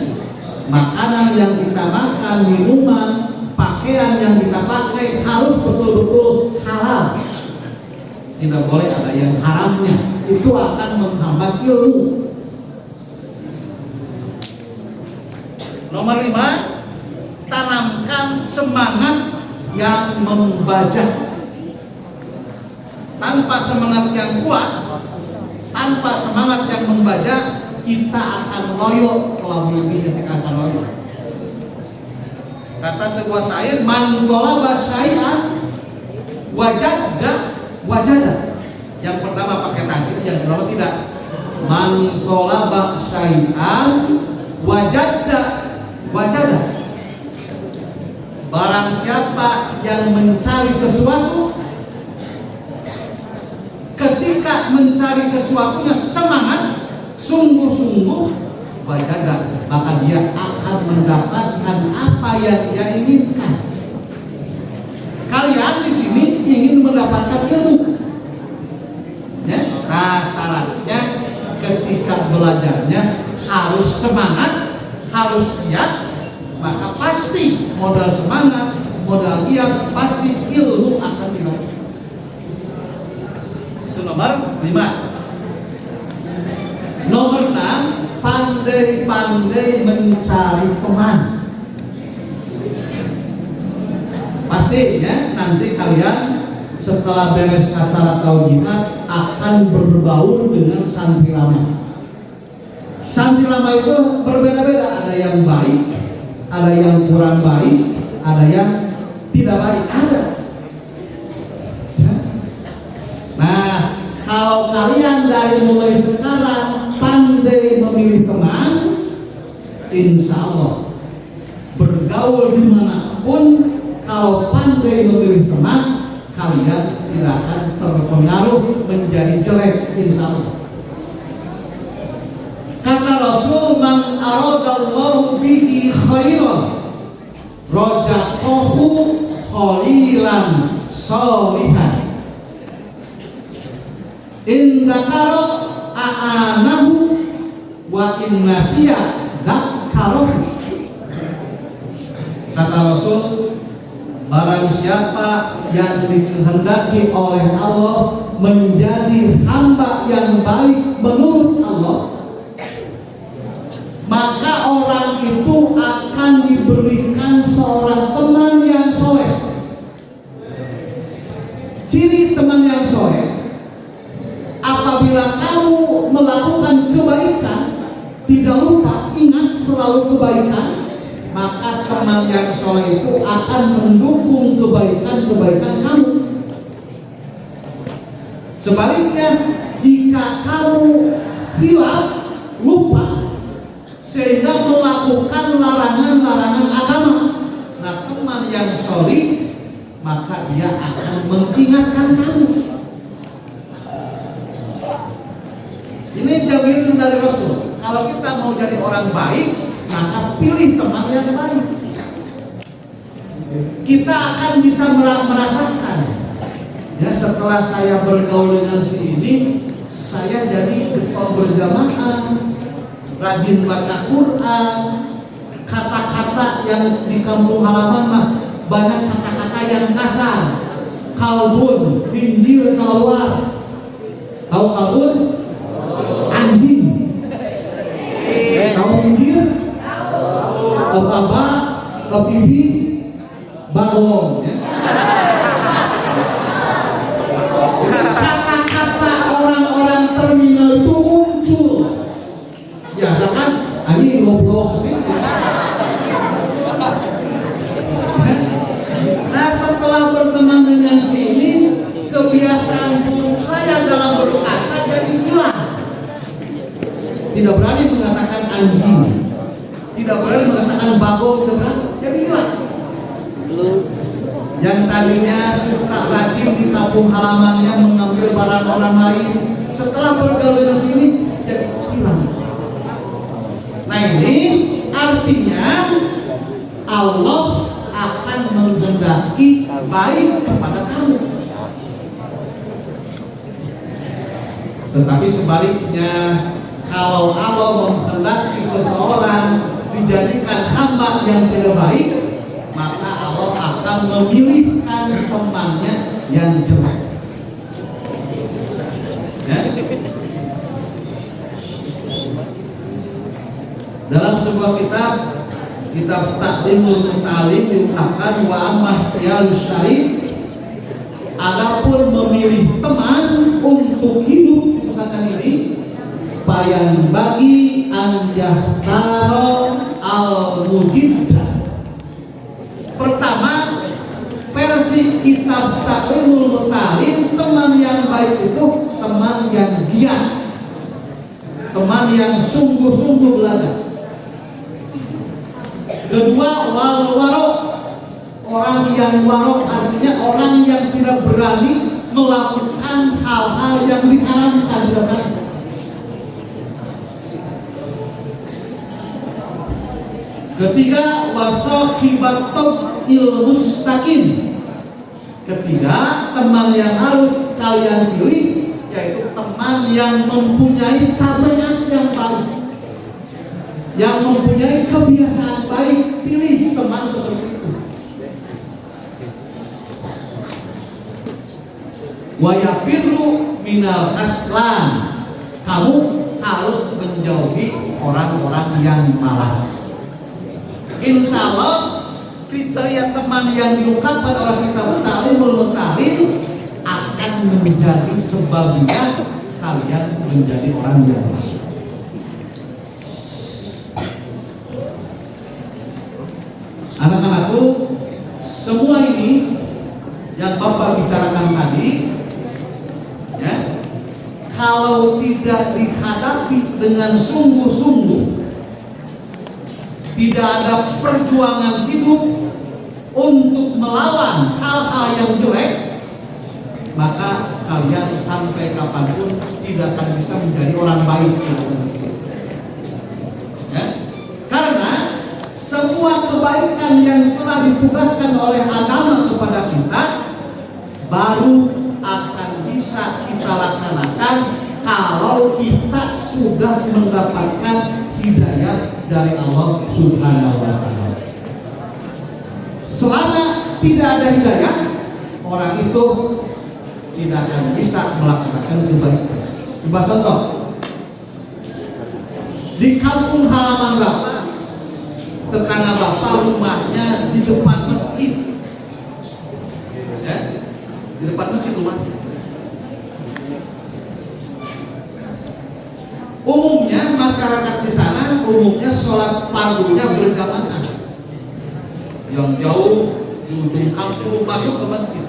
Makanan yang kita makan, minuman, pakaian yang kita pakai harus betul-betul halal. Tidak boleh ada yang haramnya. Itu akan menghambat ilmu. Nomor 5, tanamkan semangat yang membaca. Tanpa semangat yang kuat, tanpa semangat yang membaca, kita akan loyo kalau mimpinya kita akan loyo. Kata sebuah syair, man talaba syai'an wajada. Yang pertama pakai tasdid, yang kedua tidak. Man talaba syai'an wajada. Barang siapa yang mencari sesuatu, ketika mencari sesuatunya semangat, sungguh-sungguh, wajada, maka dia akan mendapatkan apa yang dia inginkan. Kalian di sini ingin mendapatkan ilmu, ya? Nah, syaratnya ketika belajarnya harus semangat, harus giat, maka pasti modal semangat, modal giat, pasti ilmu akan didapat. Itu nomor 5. Nomor 6, pandai-pandai mencari teman. Pasti ya, nanti kalian setelah beres acara tauhid akan berbaur dengan santri lama. Santri lama itu berbeda-beda, ada yang baik, ada yang kurang baik, ada yang tidak baik, ada. Nah, kalau kalian dari mulai sekarang pandai memilih teman, insya Allah bergaul dimanapun, kalau pandai memilih teman, kalian tidak akan terpengaruh menjadi jelek, insya Allah. Kata Rasul, man aradallahu bihi khairan rajaqahu khalilan sholihan in dzakara a'anahu wa in nasiya dzakarahu. Kata Rasul, barang siapa yang dikehendaki oleh Allah menjadi hamba yang baik menurut Allah, maka orang itu akan diberikan seorang teman yang soleh. Ciri teman yang soleh, apabila kamu melakukan kebaikan, tidak lupa ingat selalu kebaikan, maka teman yang soleh itu akan mendukung kebaikan-kebaikan kamu. Sebaliknya, jika kamu hilang, lupa, sehingga melakukan larangan-larangan agama, nah teman yang soleh, maka dia akan mengingatkan kamu. Ini jaminan dari Rasul. Kalau kita mau jadi orang baik, maka pilih teman yang baik. Kita akan bisa merasakan, ya, setelah saya bergaul dengan si ini, saya jadi ketua berjamaah, rajin baca Quran, kata-kata yang di kampung halaman mah banyak kata-kata yang kasar. Kalbun, pinggir keluar. Tahu kalbun? Anjing. Tahu pinggir? Apa? TV? Balong. Ya. Kata-kata orang-orang terminal itu muncul. Biasa kan? Ini ngobrol. Nah, setelah berteman dengan sini, kebiasaan buruk saya dalam berkata jadi hilang. Tidak berani mengatakan anjing, tidak berani mengatakan bagong, tidak berani, jadi hilang. Yang tadinya suka rajin di kampung halamannya mengambil barang orang lain, setelah bergaul dengan sini jadi hilang. Nah, ini artinya Allah akan menghendaki baik kepada kamu. Tetapi sebaliknya, kalau Allah menghendaki seseorang dijadikan hamba yang tidak baik, maka Allah akan memilihkan temannya yang jelek. Ya? Dalam sebuah kitab Taklimul Muta'alim diungkapkan wa ammah khiyarus syarif, adapun memilih teman untuk hidup di pesantren ini, wayan bagi anjahtaro al-mujiddah. Pertama, versi kitab Takrimul Mutalim, teman yang baik itu teman yang giat, teman yang sungguh-sungguh belajar. Kedua, wal-warok, orang yang warok artinya orang yang tidak berani melakukan hal-hal yang diharamkan. Ketiga, wasohibatul ilmustaqim. Ketiga, teman yang harus kalian pilih yaitu teman yang mempunyai tabiat yang baik, yang mempunyai kebiasaan baik. Pilih teman seperti itu. Wayafiru minal kaslan. Kamu harus menjauhi orang-orang yang malas. Insya Allah kriteria teman yang diungkapkan oleh kitab Takrimul Mutalim akan menjadi sebabnya kalian menjadi orang yang baik. Anak-anakku, semua ini yang Bapak bicarakan tadi, ya, kalau tidak dihadapi dengan sungguh-sungguh, tidak ada perjuangan hidup untuk melawan hal-hal yang jelek, maka kalian sampai kapanpun tidak akan bisa menjadi orang baik. Ya? Karena semua kebaikan yang telah ditugaskan oleh agama kepada kita baru akan bisa kita laksanakan kalau kita sudah mendapatkan hidayah dari Allah Subhanahu wa Ta'ala. Selama tidak ada hidayah, orang itu tidak akan bisa melaksanakan kebaikan. Coba contoh, di kampung halaman Bapak, tetangga Bapak rumahnya di depan masjid, ya, di depan masjid rumahnya. Umumnya masyarakat di sana umumnya sholat fardunya berjamaah. Yang jauh di ujung kampung masuk ke masjid.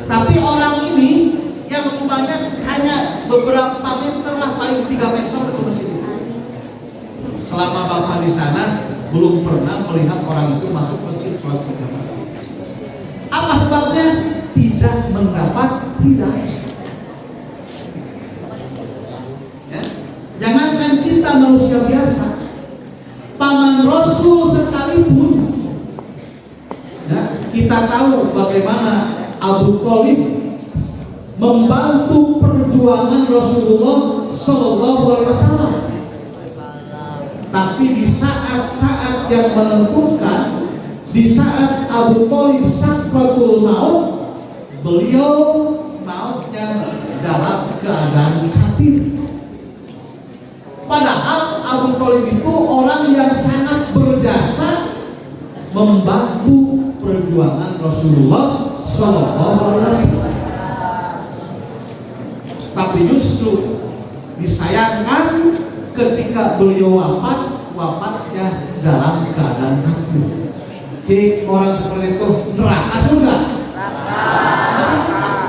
Tapi orang ini yang rumahnya hanya beberapa meter lah, paling 3 meter ke masjid. Selama Bapak di sana belum pernah melihat orang itu masuk masjid sholat berjamaah. Apa sebabnya? Tidak mendapat hidayah. Jangankan kita manusia biasa, paman Rasul sekalipun, ya, kita tahu bagaimana Abu Thalib membantu perjuangan Rasulullah Shallallahu Alaihi Wasallam. Tapi di saat-saat yang menentukan, di saat Abu Thalib sakratul maut, beliau mautnya dalam keadaan kafir. Padahal Abu Thalib itu orang yang sangat berjasa membantu perjuangan Rasulullah Sallallahu Alaihi Wasallam. Tapi justru disayangkan ketika beliau wafatnya dalam keadaan kafir. Jadi orang seperti itu neraka surga.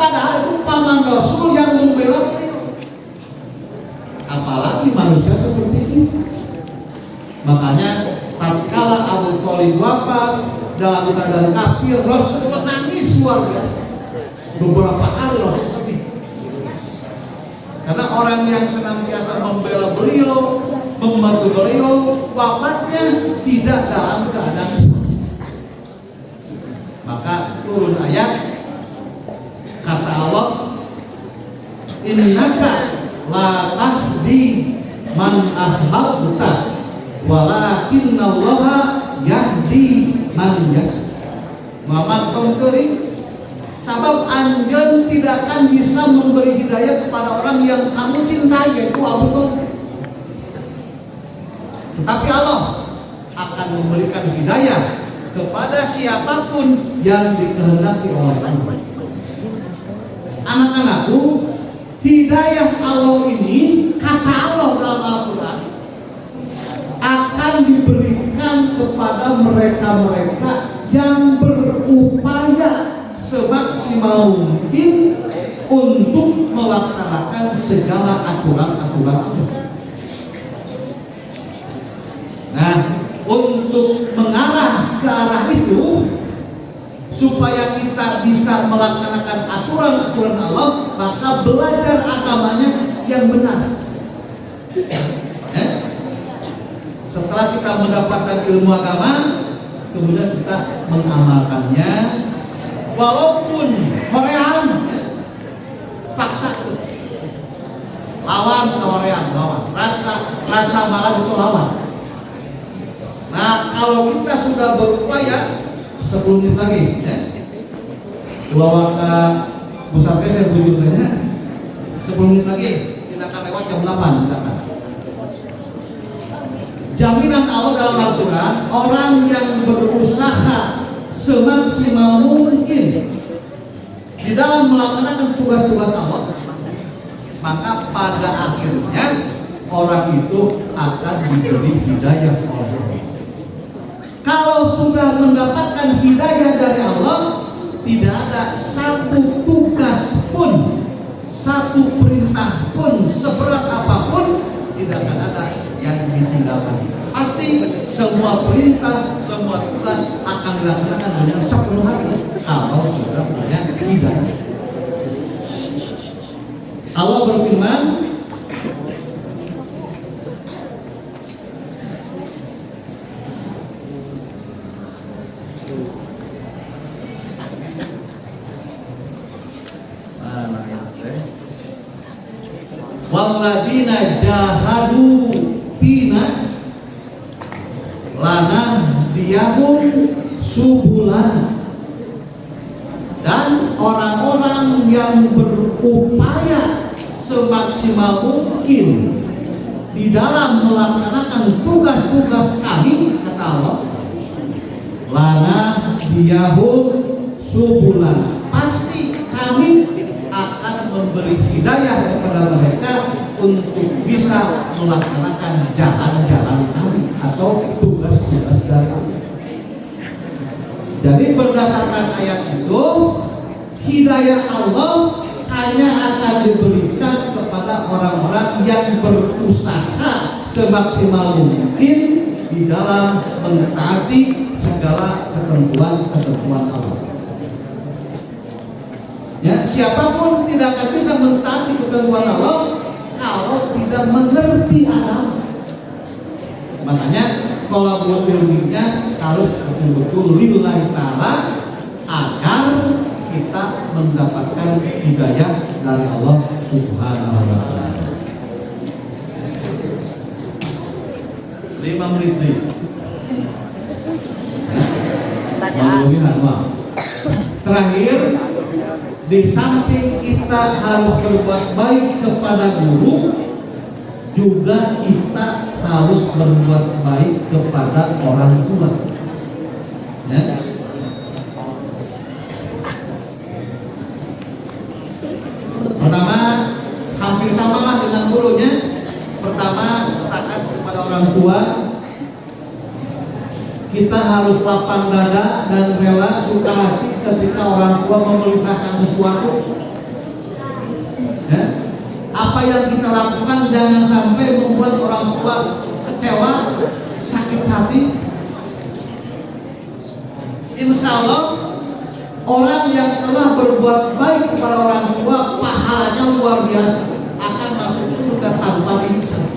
Padahal itu paman Rasul yang membela. Apalagi manusia seperti ini. Makanya tatkala Abu Thalib wafat dalam keadaan kafir, Rasul menangis luar biasa. Beberapa hari Rasul sedih. Karena orang yang senantiasa membela beliau, membantu beliau, wafatnya tidak dalam keadaan Islam. Maka turun ayat, kata Allah, innaka la tahdi man ahbabta walakinnallaha yahdi man yasha. Muhammad Tongceri, sabab anjeun tidak akan bisa memberi hidayah kepada orang yang kamu cintai, yaitu Abu Thalib. Tetapi Allah akan memberikan hidayah kepada siapapun yang dikehendaki oleh Allah. Anak-anakku, hidayah Allah ini, kata Allah dalam kepada mereka-mereka yang berupaya semaksimal mungkin untuk melaksanakan segala aturan-aturan Allah. Nah, untuk mengarah ke arah itu, supaya kita bisa melaksanakan aturan-aturan Allah, maka belajar agamanya yang benar. Setelah kita mendapatkan ilmu agama, kemudian kita mengamalkannya, walaupun hoream, paksa itu lawan hoream, lawan rasa marah itu lawan. Nah, kalau kita sudah berupaya 10 menit lagi, Pulau Waka Busatnya saya tunjukkannya 10 menit lagi, kita akan lewat jam 8 misalkan. Jaminan Allah dalam Al-Quran, orang yang berusaha semaksimal mungkin di dalam melaksanakan tugas-tugas Allah, maka pada akhirnya orang itu akan diberi hidayah oleh Allah. Kalau sudah mendapatkan hidayah dari Allah, tidak ada satu tugas pun, satu perintah pun, seberat apapun, tidak akan ada yang ditinggalkan. Pasti semua perintah, semua tugas akan dilaksanakan dengan sepenuh hati kalau sudah punya hidayah. Allah berfirman, walladzina jahadu fina lanahdiyahum subulana, dan orang-orang yang berupaya semaksimal mungkin di dalam melaksanakan tugas-tugas kami, kata Allah, lanahdiyahum subulana, pasti kami akan memberi hidayah kepada mereka untuk bisa melaksanakan jalan-jalan kami atau tugas-tugas dari Allah. Jadi berdasarkan ayat itu, hidayah Allah hanya akan diberikan kepada orang-orang yang berusaha semaksimal mungkin di dalam mentaati segala ketentuan-ketentuan Allah. Ya, siapapun tidak akan bisa mentaati ketentuan Allah kalau tidak mengerti agama. Makanya kalau ilmunya harus betul-betul lillahi ta'ala agar kita mendapatkan hidayah dari Allah Subhanahu wa ta'ala. 5 menit nih. Terakhir, di samping kita harus berbuat baik kepada guru, juga kita harus berbuat baik kepada orang tua. Ya. Pertama, hampir samalah dengan gurunya. Pertama, taat kepada orang tua. Kita harus lapang dada dan rela suka hati ketika orang tua memerintahkan sesuatu. Ya. Apa yang kita lakukan jangan sampai membuat orang tua kecewa, sakit hati. Insya Allah orang yang telah berbuat baik kepada orang tua, pahalanya luar biasa, akan masuk surga tanpa hisab.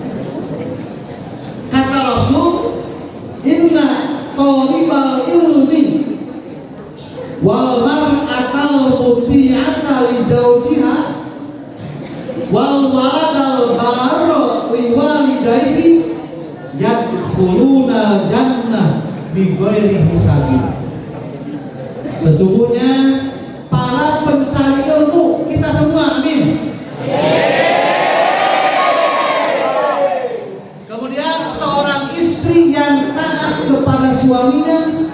Kata Rasul, inna talibal ilmi wal mar'atal muti'ata li zawjiha wal waladal barra li walidayhi yadkhuluna jannah bi ghairi hisabin. Sesungguhnya para pencari ilmu, kita semua, amin. Kemudian seorang istri yang taat kepada suaminya,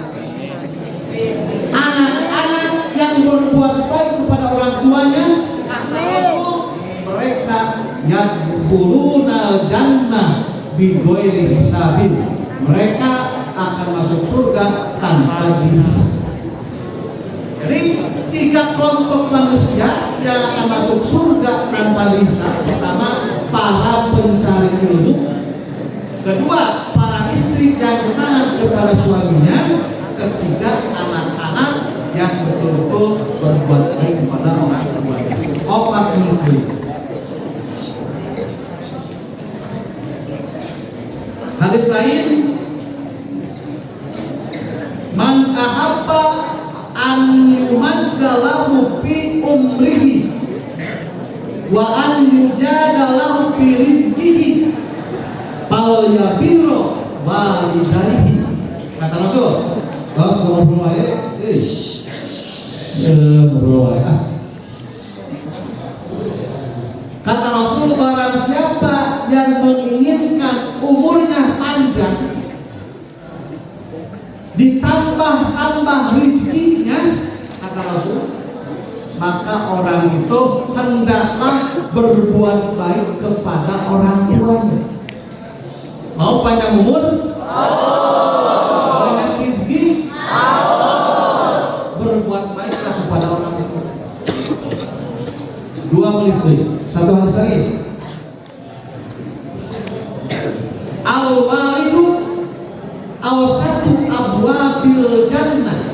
anak-anak yang berbuat baik kepada orang tuanya, kata Rasul, mereka yadkhuluna jannah bi ghairi hisabin. Mereka akan masuk surga tanpa dihisab. Jadi 3 kelompok manusia yang akan masuk surga tanpa dihisab. Pertama, para pencari ilmu. Kedua, para istri yang taat kepada suaminya. Ketiga, anak-anak yang betul-betul berbuat baik kepada orang tuanya. 4 ini. Hadis lain, man ahabba an yumadda lahu fi umrihi wa an yujada lahu fi rizqihi fal yabirru walidayhi. Kata Rasul sallallahu alaihi wasallam. Kata Rasul, barang siapa yang menginginkan umurnya panjang, ditambah-tambah rezekinya, kata Rasul, maka orang itu hendaklah berbuat baik kepada orang tuanya. Mau panjang umur? Banyak rezeki? Berbuat baiklah kepada orang tua. 2 menit deh. 1 hadis lagi. Al-walidu awsatu abwabil jannah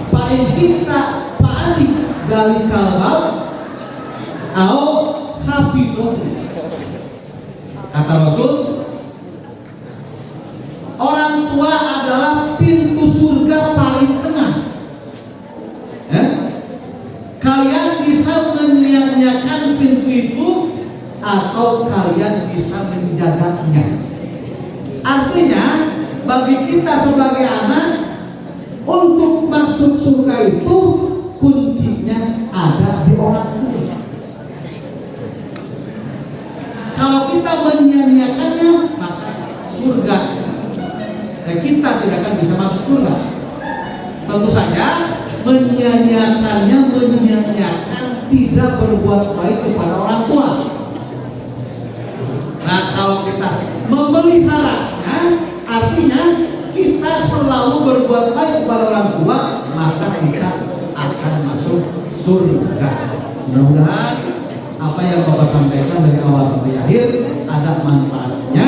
paling sita pa'adik dari kalbab au hafidoh. Kata Rasul, orang tua adalah pintu surga paling tengah. Kalian bisa menyia-nyiakan pintu itu atau kalian bisa menjaganya. Artinya bagi kita sebagai anak, untuk masuk surga itu kuncinya ada di orang tua. Kalau kita menyia-nyiakannya, maka surga kita tidak akan bisa masuk surga. Tentu saja menyia-nyiakannya, tidak berbuat baik kepada orang tua. Nah, kalau kita memeliharanya, artinya kita selalu berbuat baik kepada orang tua, maka kita akan masuk surga. Mudah-mudahan apa yang Bapak sampaikan dari awal sampai akhir ada manfaatnya.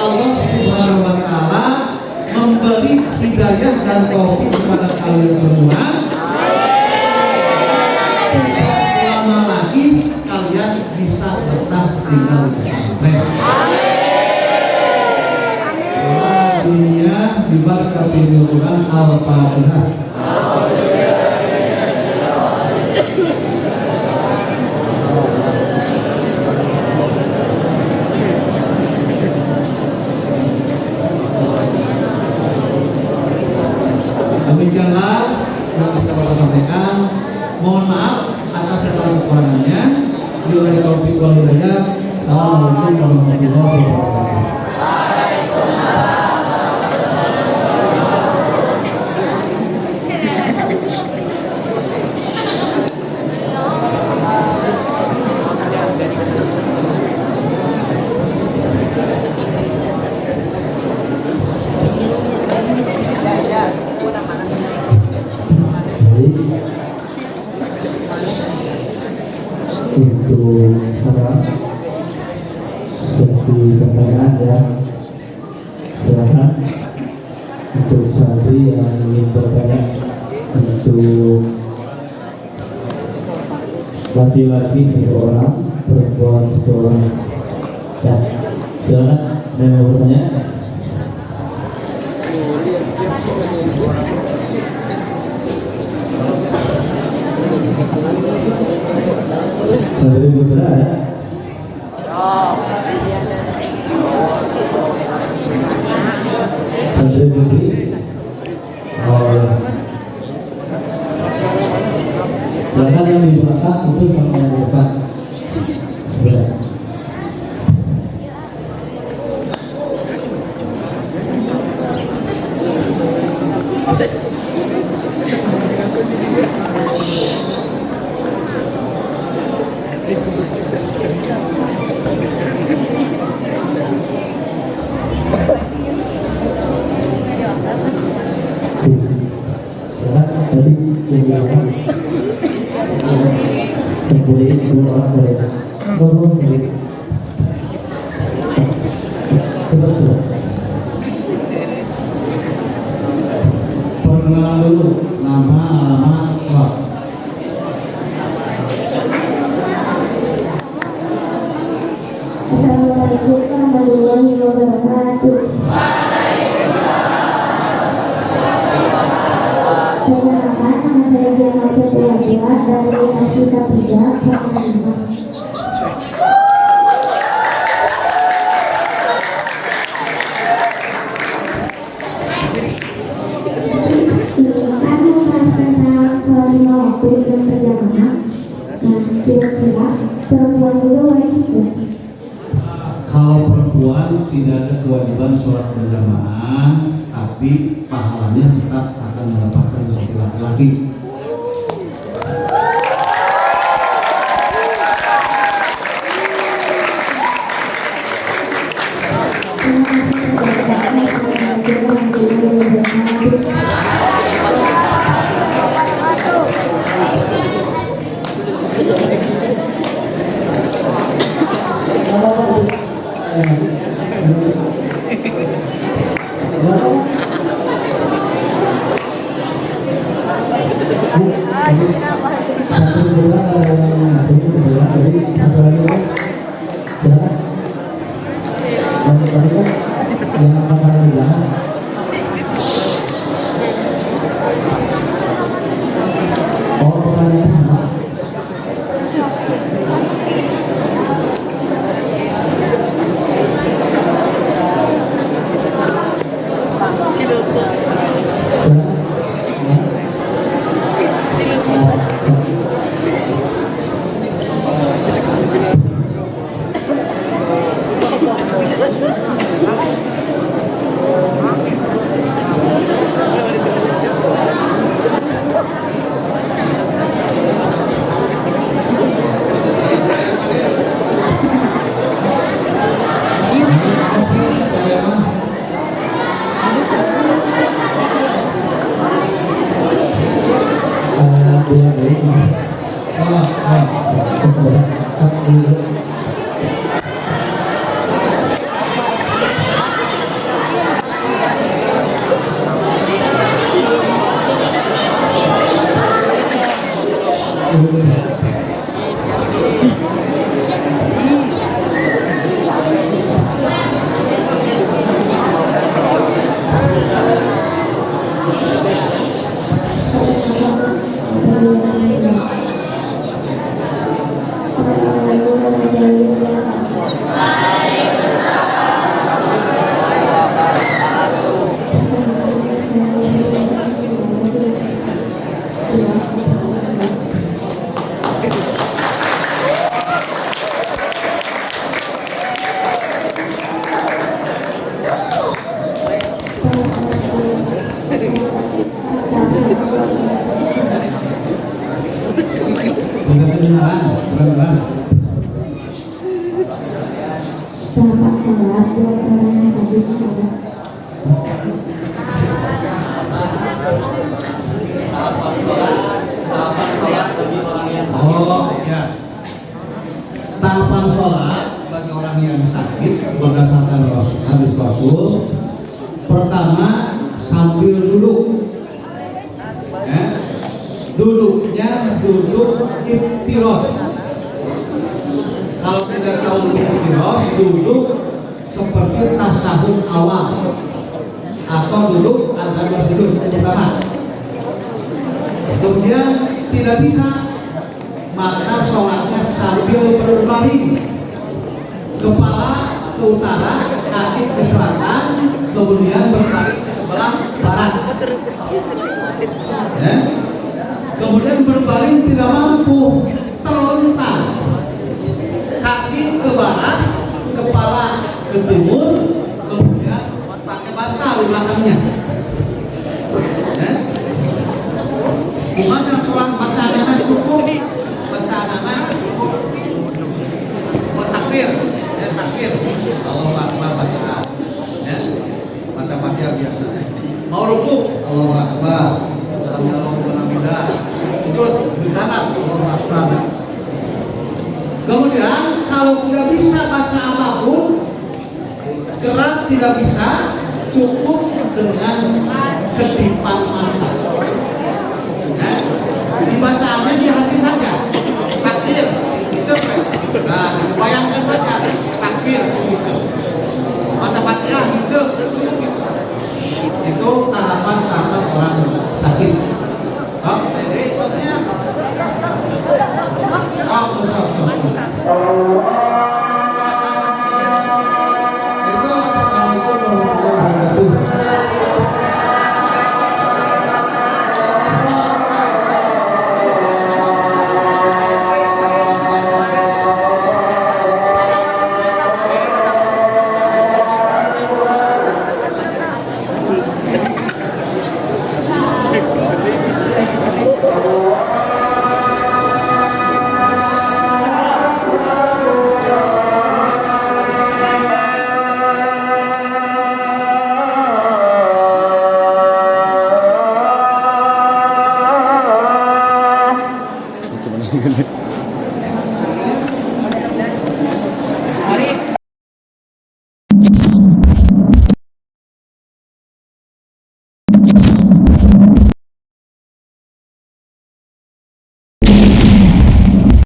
Allah Subhanahu wa Ta'ala memberi hidayah dan taufik kepada kalian semua. Tidak lama lagi kalian bisa betah tinggal di pesantren. Dunia diberkati Tuhan. Al-Fatihah. Demikianlah yang bisa Bapak sampaikan. Mohon maaf atas segala kekurangannya. Billahi taufiq wal hidayah. Assalamualaikum warahmatullahi wabarakatuh. Untuk sekarang sesi pertanyaan ya, silakan untuk santri yang ingin bertanya, untuk laki-laki 1 orang, perempuan 1 orang. Ya, silakan yang mau bertanya. Santri putra ada? Santri putri? Oh ya. Silakan yang di belakang itu sama yang di depan. Ya. Kemudian dua orang dari ngomong dari betul. Perkenalan dulu, nama, alamat, klub. Assalamualaikum warahmatullahi wabarakatuh. Perkenalkan, nama saya Diana Ketua dari Asita 3 Kementerian. Kami membahas tentang soal 5 waktu dan perjalanan. Nah, kira-kira perempuan dulu wajib ya? Kalau perempuan tidak ada kewajiban sholat berjamaah, tapi pahalanya tetap akan mendapatkan seperti laki-laki. Satu dua jadi satu lagi kan jalan yang tadi kan yang akan bilang oh pertanyaan sama dia dari kebenaran, benar. Bapak salah buat orang yang tadi salah. Oh ya, tahapan sholat bagi orang yang sakit berdasarkan hadis Rasul. Pertama sambil duduk, ya. Duduknya duduk iftiros. Kalau tidak tahu iftiros, duduk seperti tasahud awal atau duduk antara sujud pertama. Kemudian tidak bisa, maka sholatnya sambil berbaring, kepala ke utara, kaki ke selatan, kemudian berbaring ke sebelah barat. Ya. Kemudian berbaring tidak mampu, terlentang, kaki ke barat, kepala ke timur, kemudian pakai bantal di belakangnya. Ya. Gimana sholat bacaannya cukup, bacaannya bertakbir, ya takbir, Allahu Akbar bacaan, ya baca Fatihah biasa. Mau rukuk, Allahu Akbar, Alhamdulillah, sujud di kanan, Allahu Kemudian kalau tidak bisa baca apapun, gerak tidak bisa, cukup dengan kedipan mata.